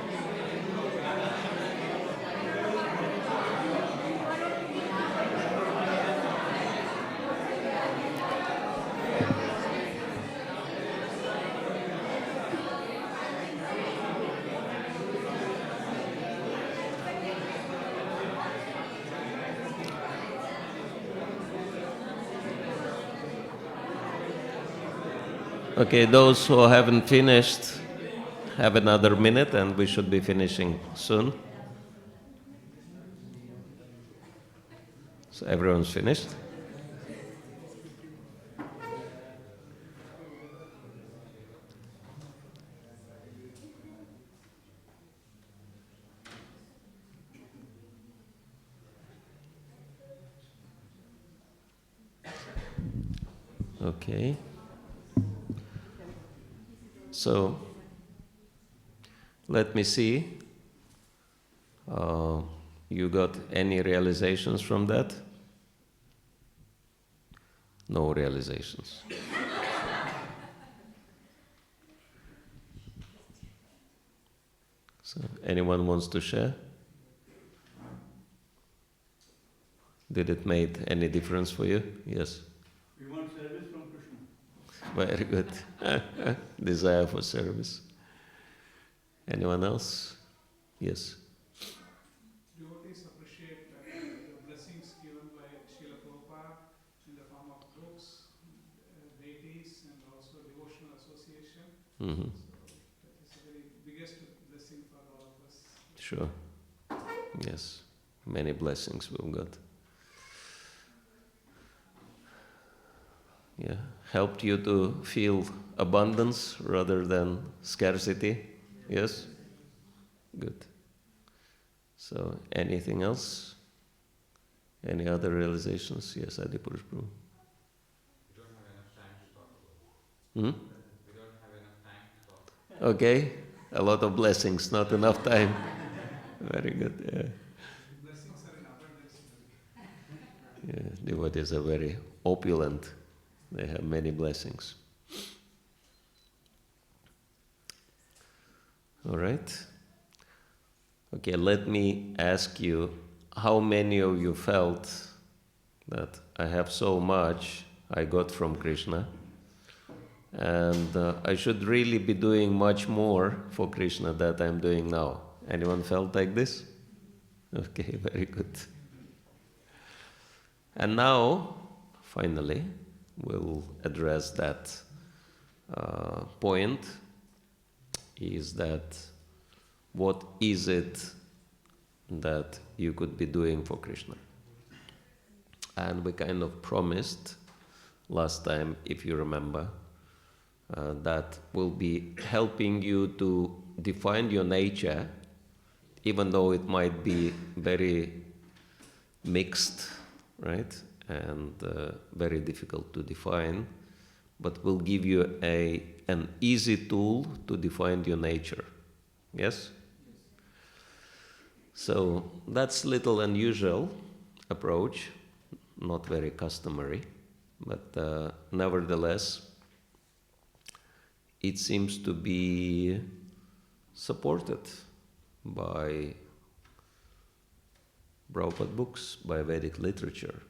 Okay, those who haven't finished have another minute and we should be finishing soon. So everyone's finished? Okay. So, let me see. You got any realizations from that? No realizations. So, anyone wants to share? Did it make any difference for you? Yes. We want service from Krishna. Very good. Desire for service. Anyone else? Yes. Devotees appreciate the blessings given by Srila Prabhupada in the form of books, deities, and also devotional association. Mm-hmm. So that is the very biggest blessing for all of us. Sure. Yes. Many blessings we've got. Yeah. Helped you to feel abundance rather than scarcity? Yes? Good. So, anything else? Any other realizations? Yes, Adipurush Prabhu. We don't have enough time to talk about. Hmm? We don't have enough time to talk. Okay. A lot of blessings, not enough time. Very good. Yeah. Blessings are in abundance. Yeah, devotees are very opulent. They have many blessings. All right. Okay, let me ask you, how many of you felt that I have so much I got from Krishna, and I should really be doing much more for Krishna than I'm doing now? Anyone felt like this? Okay, very good. And now, finally, we'll address that point, is that what is it that you could be doing for Krishna? And we kind of promised last time, if you remember, that we'll be helping you to define your nature, even though it might be very mixed, right? And very difficult to define, but we'll give you an easy tool to define your nature. Yes? So that's little unusual approach, not very customary, but nevertheless, it seems to be supported by Prabhupada books, by Vedic literature,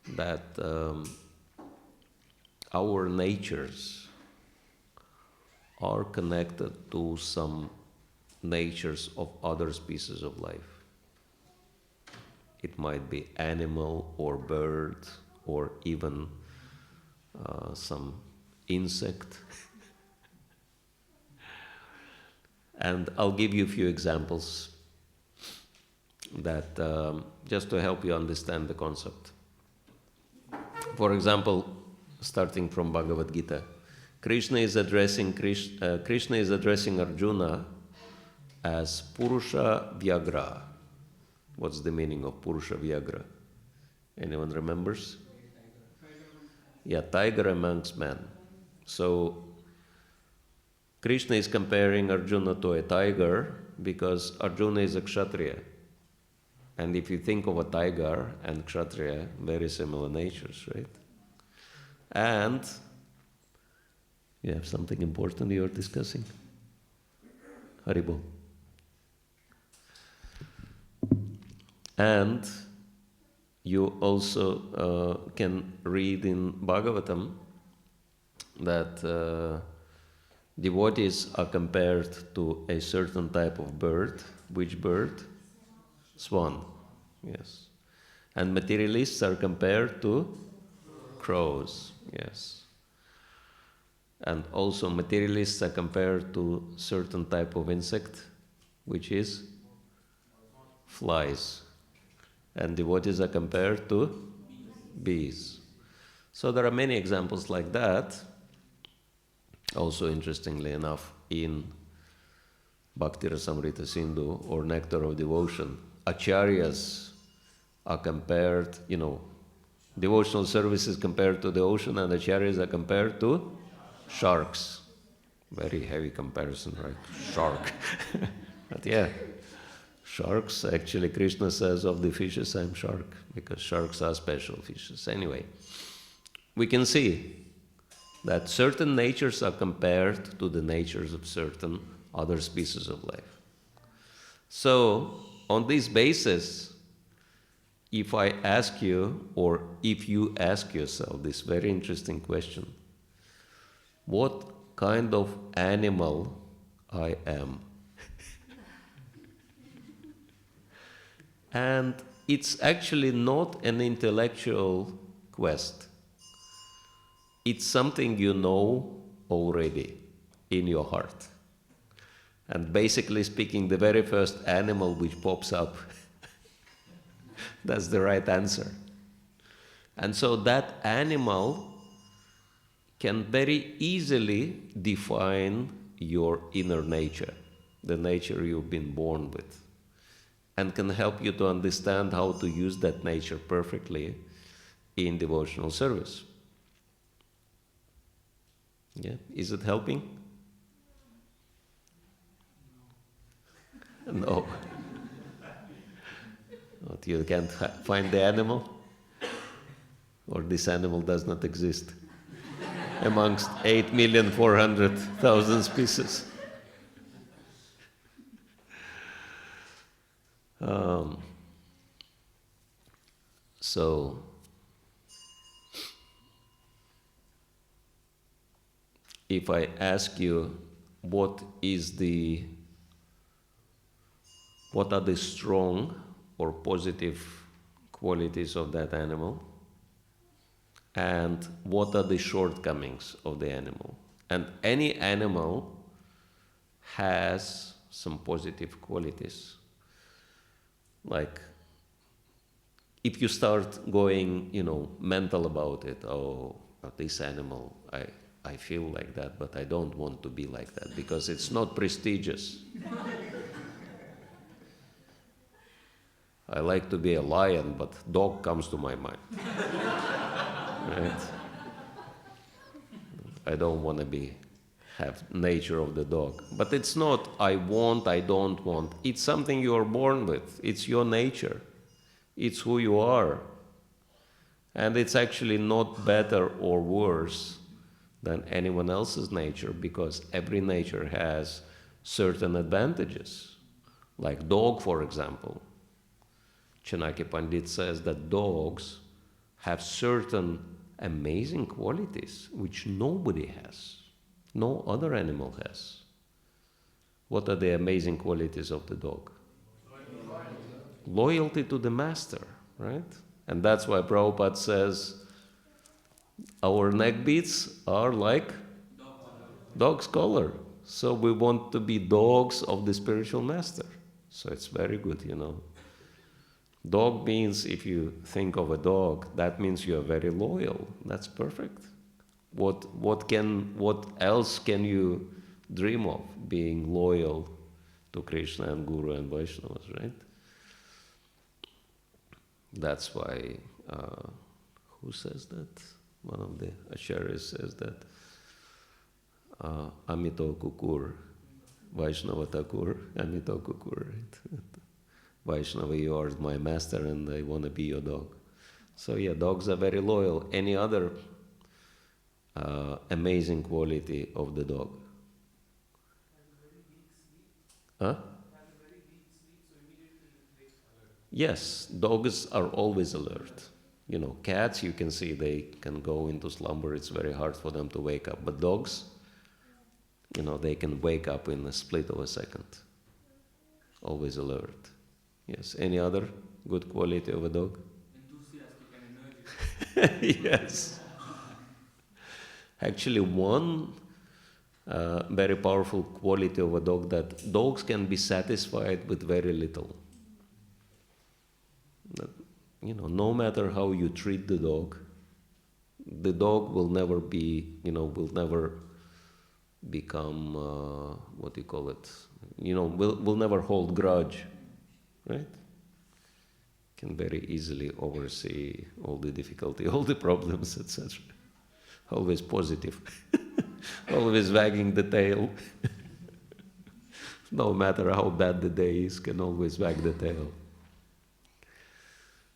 that our natures are connected to some natures of other species of life. It might be animal or bird or even some insect. And I'll give you a few examples that just to help you understand the concept. For example, starting from Bhagavad Gita, Krishna is addressing Arjuna as Purusha Vyagra. What's the meaning of Purusha Vyagra? Anyone remembers? Yeah, tiger amongst men. So Krishna is comparing Arjuna to a tiger because Arjuna is a Kshatriya. And if you think of a tiger and Kshatriya, very similar natures, right? And you have something important you're discussing? Haribol. And you also can read in Bhagavatam that devotees are compared to a certain type of bird. Which bird? Swan. Yes. And materialists are compared to crows. Yes. And also materialists are compared to certain type of insect, which is flies. And devotees are compared to bees. So there are many examples like that. Also, interestingly enough, in Bhakti Rasamrita Sindhu or Nectar of Devotion, acharyas are compared, devotional service is compared to the ocean, and acharyas are compared to sharks. Very heavy comparison, right? Shark. But yeah, sharks, actually Krishna says of the fishes, I'm shark, because sharks are special fishes. Anyway, we can see that certain natures are compared to the natures of certain other species of life. So, on this basis, if I ask you, or if you ask yourself this very interesting question, what kind of animal I am? And it's actually not an intellectual quest. It's something you know already in your heart. And basically speaking, the very first animal which pops up, that's the right answer. And so that animal can very easily define your inner nature, the nature you've been born with, and can help you to understand how to use that nature perfectly in devotional service. Yeah, is it helping? No. What, you can't find the animal? Or this animal does not exist amongst 8,400,000 species? So, if I ask you what are the strong or positive qualities of that animal, and what are the shortcomings of the animal. And any animal has some positive qualities. Like, if you start going, mental about it, this animal, I feel like that, but I don't want to be like that because it's not prestigious. I like to be a lion, but dog comes to my mind. Right? I don't want to have nature of the dog. But it's not I want, I don't want. It's something you are born with. It's your nature. It's who you are. And it's actually not better or worse than anyone else's nature, because every nature has certain advantages. Like dog, for example. Chanakya Pandit says that dogs have certain amazing qualities which nobody has. No other animal has. What are the amazing qualities of the dog? Loyalty to the master, right? And that's why Prabhupada says our neck beats are like dog's collar. So we want to be dogs of the spiritual master. So it's very good, Dog means, if you think of a dog, that means you are very loyal. That's perfect. What else can you dream of, being loyal to Krishna and Guru and Vaishnavas, right? That's why, who says that? One of the acharyas says that, Amito Kukur, Vaishnava Thakur, Amito Kukur, right? Vaishnava, you are my master and I want to be your dog. So yeah, dogs are very loyal. Any other amazing quality of the dog? Huh? Yes, dogs are always alert. Cats, you can see they can go into slumber. It's very hard for them to wake up. But dogs, they can wake up in a split of a second. Always alert. Yes. Any other good quality of a dog? Enthusiastic and energetic. Yes. Actually, one very powerful quality of a dog, that dogs can be satisfied with very little. no matter how you treat the dog will never be, will never become, will never hold grudge, right? Can very easily oversee all the difficulty, all the problems, etc. Always positive, always wagging the tail. No matter how bad the day is, can always wag the tail.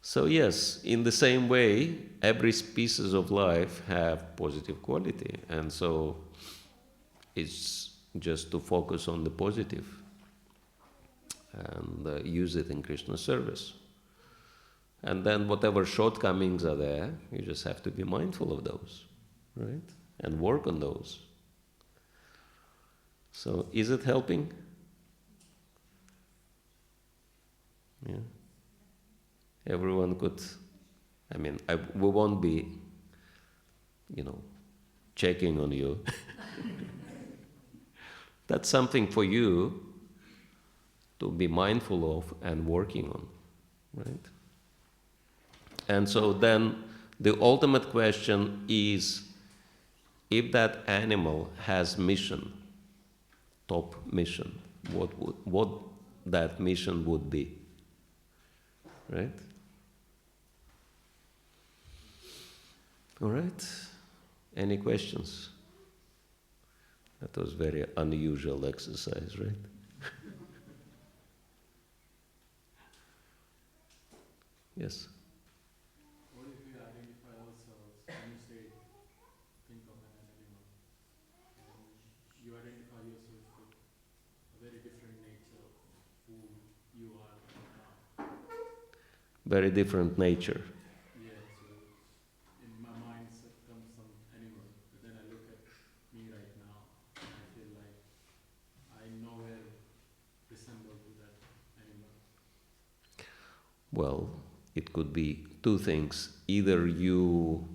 So yes, in the same way, every species of life have positive quality, and so it's just to focus on the positive and use it in Krishna's service. And then whatever shortcomings are there, you just have to be mindful of those, right? And work on those. So is it helping? Yeah. Everyone could, we won't be, checking on you. That's something for you to be mindful of and working on, right? And so then the ultimate question is, if that animal has mission, top mission, what that mission would be, right? All right. Any questions? That was very unusual exercise, right? Yes. What if we identify ourselves when you say, think of an animal, and you identify yourself with a very different nature of who you are now? Very different nature. Yeah, so in my mindset comes some animal, but then I look at me right now, and I feel like I nowhere resemble to that animal. Well, it could be two things. Either you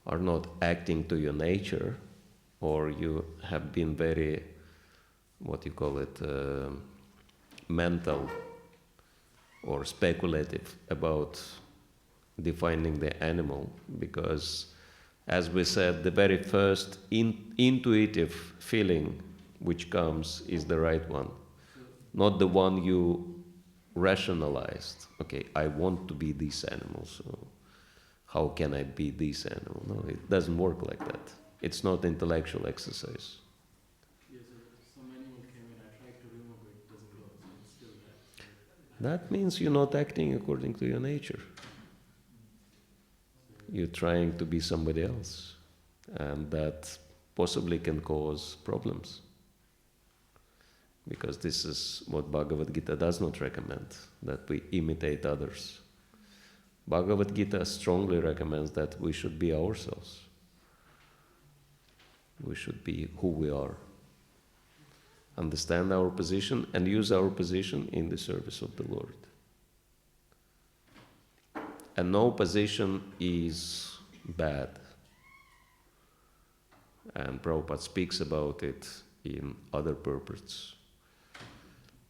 are not acting to your nature, or you have been very, mental or speculative about defining the animal, because, as we said, the very first intuitive feeling which comes is the right one, not the one you rationalized. Okay, I want to be this animal, so how can I be this animal? No, it doesn't work like that. It's not intellectual exercise. Yeah, so some animal came in, I tried to remove it, it doesn't go, so it's still there. So That means you're not acting according to your nature. You're trying to be somebody else, and that possibly can cause problems. Because this is what Bhagavad Gita does not recommend, that we imitate others. Bhagavad Gita strongly recommends that we should be ourselves. We should be who we are. Understand our position and use our position in the service of the Lord. And no position is bad. And Prabhupada speaks about it in other purports.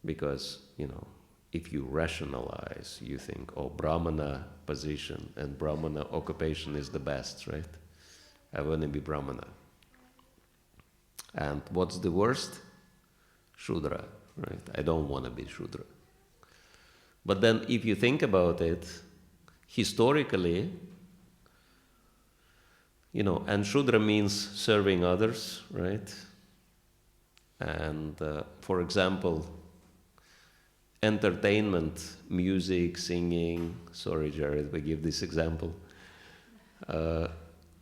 Because, if you rationalize, you think, Brahmana position and Brahmana occupation is the best, right? I want to be Brahmana. And what's the worst? Shudra, right? I don't want to be Shudra. But then if you think about it, historically, and Shudra means serving others, right? And for example, entertainment, music, singing, sorry Jared, we give this example,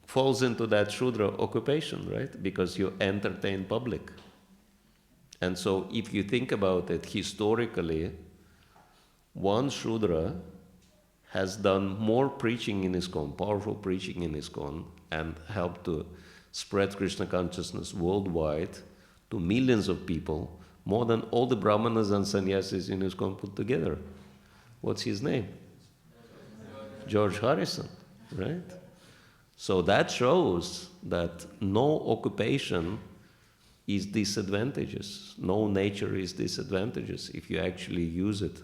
falls into that Shudra occupation, right? Because you entertain public. And so if you think about it historically, one Shudra has done more preaching in ISKCON, powerful preaching in ISKCON, and helped to spread Krishna consciousness worldwide to millions of people, more than all the Brahmanas and sannyasis in ISKCON put together. What's his name? George Harrison, right? So that shows that no occupation is disadvantageous. No nature is disadvantageous if you actually use it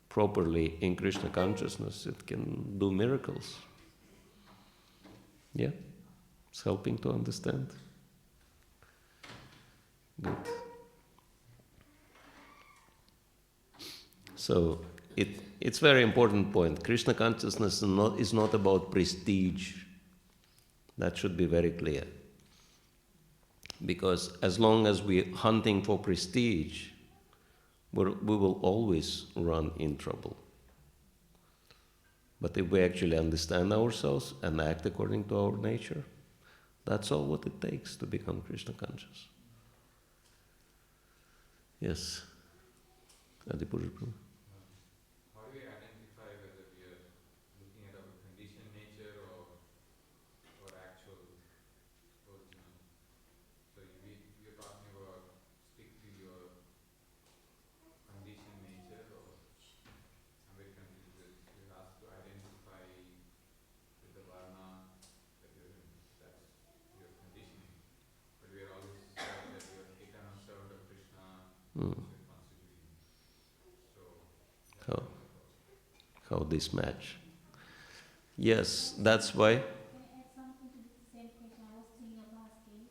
properly in Krishna consciousness, it can do miracles. Yeah? It's helping to understand. Good. So, it's very important point. Krishna consciousness is not about prestige. That should be very clear. Because as long as we're hunting for prestige, we will always run in trouble. But if we actually understand ourselves and act according to our nature, that's all what it takes to become Krishna conscious. Yes. Adipurja Prabhu. How do we identify whether we are looking at our conditioned nature or actual original? So you're talking about stick to your conditioned nature, or I'm very confused with you're asked to identify with the varna that you're in. That's your conditioning. But we are always taught that you're eternal servant of Krishna, that's your constitution. So How this match? Yes, that's why. Can I add something to the same question I was thinking of asking?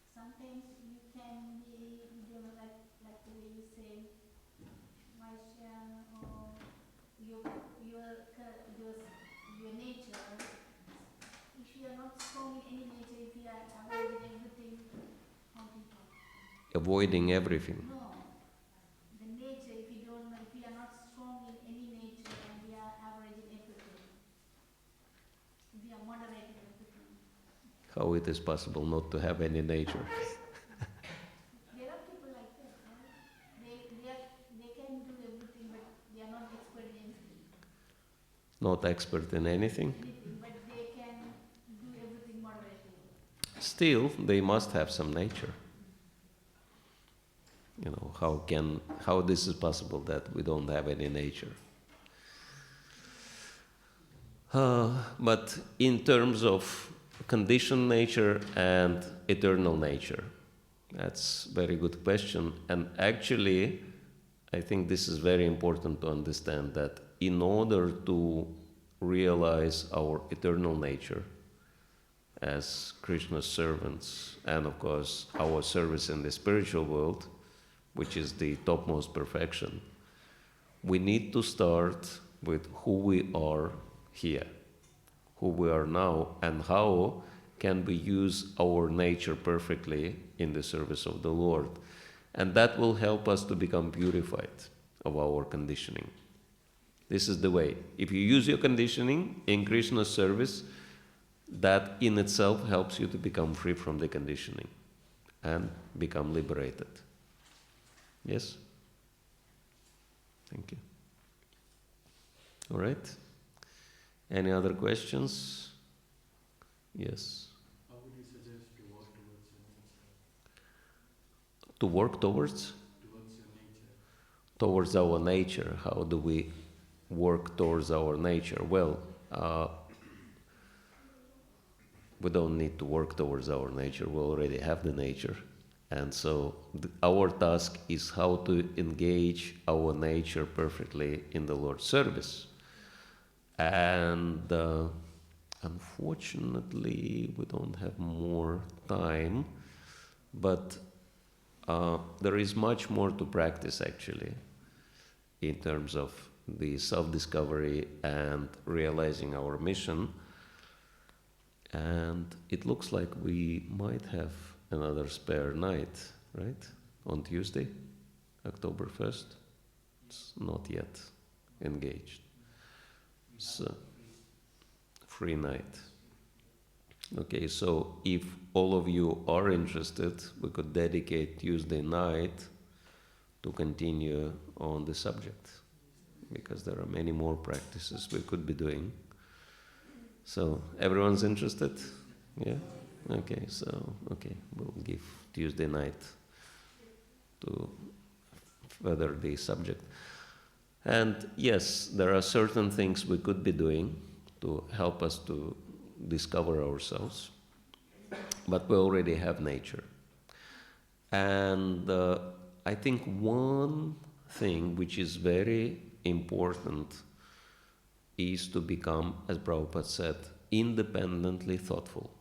Sometimes you can be, like the way you say, Vaishya, or your nature. If you are not strong in any nature, if you are avoiding everything, how do you talk? Avoiding everything. No, the nature. If you are not strong in any nature, and we are averaging everything, we are moderating everything. How it is possible not to have any nature? There are people like that, right? They can do everything, but they are not expert in anything. Not expert in anything? Anything, but they can do everything moderately. Still, they must have some nature. You know, how this is possible that we don't have any nature? But in terms of conditioned nature and eternal nature, that's a very good question. And actually, I think this is very important to understand that in order to realize our eternal nature as Krishna's servants, and of course our service in the spiritual world, which is the topmost perfection, we need to start with who we are here, who we are now, and how can we use our nature perfectly in the service of the Lord. And that will help us to become purified of our conditioning. This is the way. If you use your conditioning in Krishna's service, that in itself helps you to become free from the conditioning and become liberated. Yes? Thank you. All right. Any other questions? Yes. How would you suggest to work towards your nature? To work towards? Towards your nature. Towards our nature. How do we work towards our nature? Well, we don't need to work towards our nature. We already have the nature. And so our task is how to engage our nature perfectly in the Lord's service. And unfortunately, we don't have more time, but there is much more to practice actually in terms of the self-discovery and realizing our mission. And it looks like we might have another spare night, right? On Tuesday, October 1st. It's not yet engaged. So, free night. Okay, so if all of you are interested, we could dedicate Tuesday night to continue on the subject, because there are many more practices we could be doing. So, everyone's interested? Yeah? Okay, we'll give Tuesday night to further the subject. And yes, there are certain things we could be doing to help us to discover ourselves, but we already have nature. And I think one thing which is very important is to become, as Prabhupada said, independently thoughtful.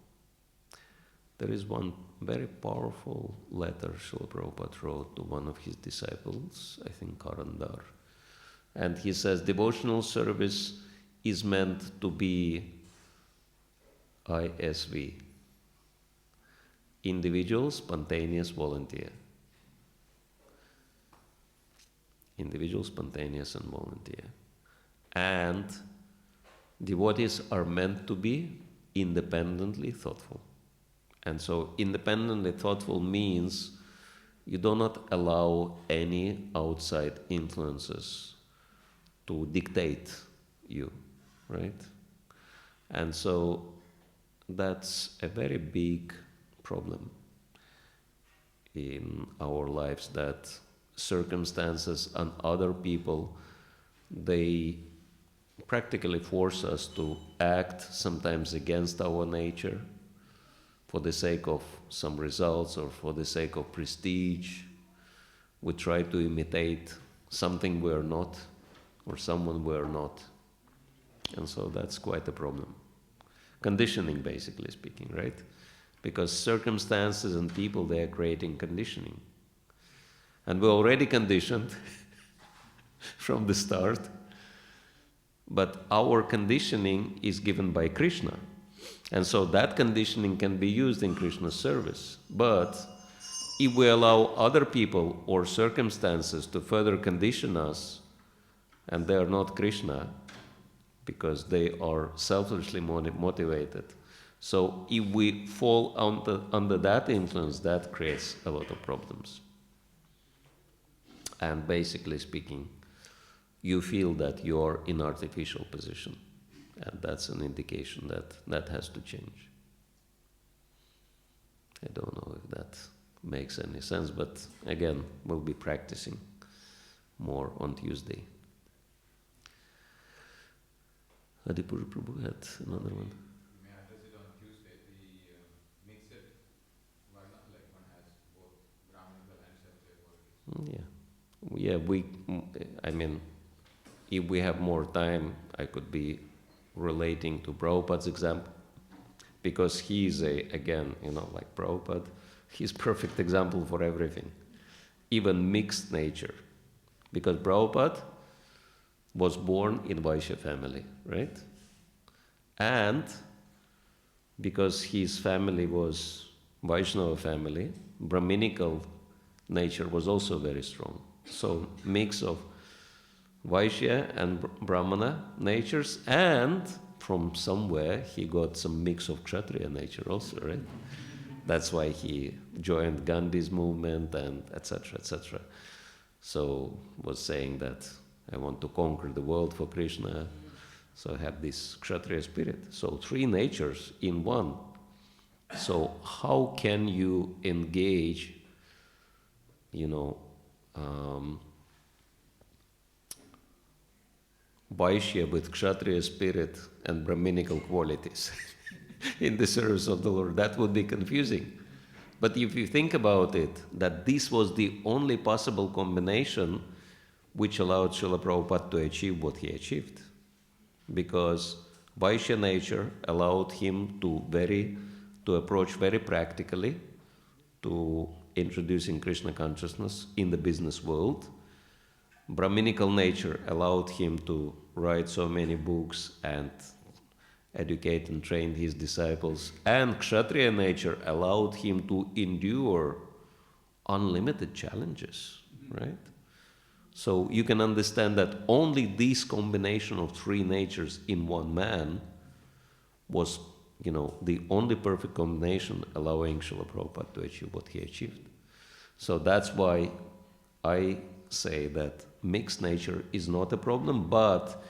There is one very powerful letter Srila Prabhupada wrote to one of his disciples, I think Karandar. And he says, devotional service is meant to be ISV, individual, spontaneous, volunteer. Individual, spontaneous, and volunteer. And devotees are meant to be independently thoughtful. And so independently thoughtful means you do not allow any outside influences to dictate you, right? And so that's a very big problem in our lives, that circumstances and other people, they practically force us to act sometimes against our nature for the sake of some results or for the sake of prestige. We try to imitate something we are not or someone we are not. And so that's quite a problem. Conditioning, basically speaking, right? Because circumstances and people, they are creating conditioning. And we're already conditioned from the start. But our conditioning is given by Krishna. And so that conditioning can be used in Krishna's service. But if we allow other people or circumstances to further condition us, and they are not Krishna, because they are selfishly motivated. So if we fall under that influence, that creates a lot of problems. And basically speaking, you feel that you are in artificial position. And that's an indication that that has to change. I don't know if that makes any sense, but again, we'll be practicing more on Tuesday. Adipur Prabhu had another one. You may address it on Tuesday. The mix it. Why not? Like one has both Brahmanical and Kshatriya qualities. I mean, if we have more time, I could be relating to Prabhupada's example, because he is like Prabhupada, he's perfect example for everything, even mixed nature, because Prabhupada was born in Vaishya family, right? And because his family was Vaishnava family, Brahminical nature was also very strong. So mix of Vaishya and Brahmana natures, and from somewhere he got some mix of Kshatriya nature also, right? That's why he joined Gandhi's movement and etc., etc. So was saying that I want to conquer the world for Krishna. So I have this Kshatriya spirit. So three natures in one. So how can you engage, Vaishya with Kshatriya spirit and Brahminical qualities in the service of the Lord? That would be confusing. But if you think about it, that this was the only possible combination which allowed Srila Prabhupada to achieve what he achieved. Because Vaishya nature allowed him to approach very practically to introducing Krishna consciousness in the business world. Brahminical nature allowed him to write so many books and educate and train his disciples. And Kshatriya nature allowed him to endure unlimited challenges, right? So you can understand that only this combination of three natures in one man was, the only perfect combination allowing Srila Prabhupada to achieve what he achieved. So that's why I say that mixed nature is not a problem, but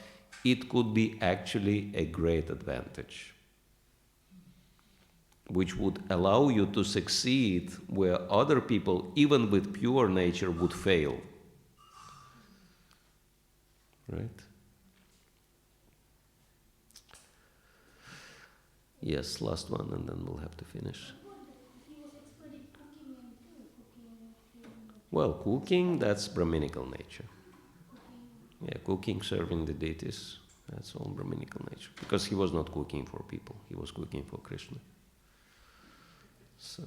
it could be actually a great advantage, which would allow you to succeed where other people, even with pure nature, would fail. Right? Yes, last one, and then we'll have to finish. He was expert in cooking and cooking. Well, cooking, that's Brahminical nature. Yeah, cooking, serving the deities, that's all Brahminical nature. Because he was not cooking for people, he was cooking for Krishna. So,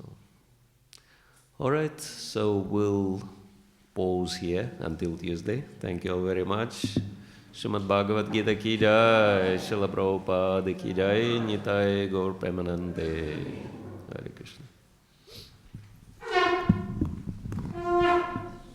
alright, so we'll pause here until Tuesday. Thank you all very much. Śrīmad Bhāgavad Gita ki jai, Śrīla Prabhupada ki jai, Nitai Gaur Premanande.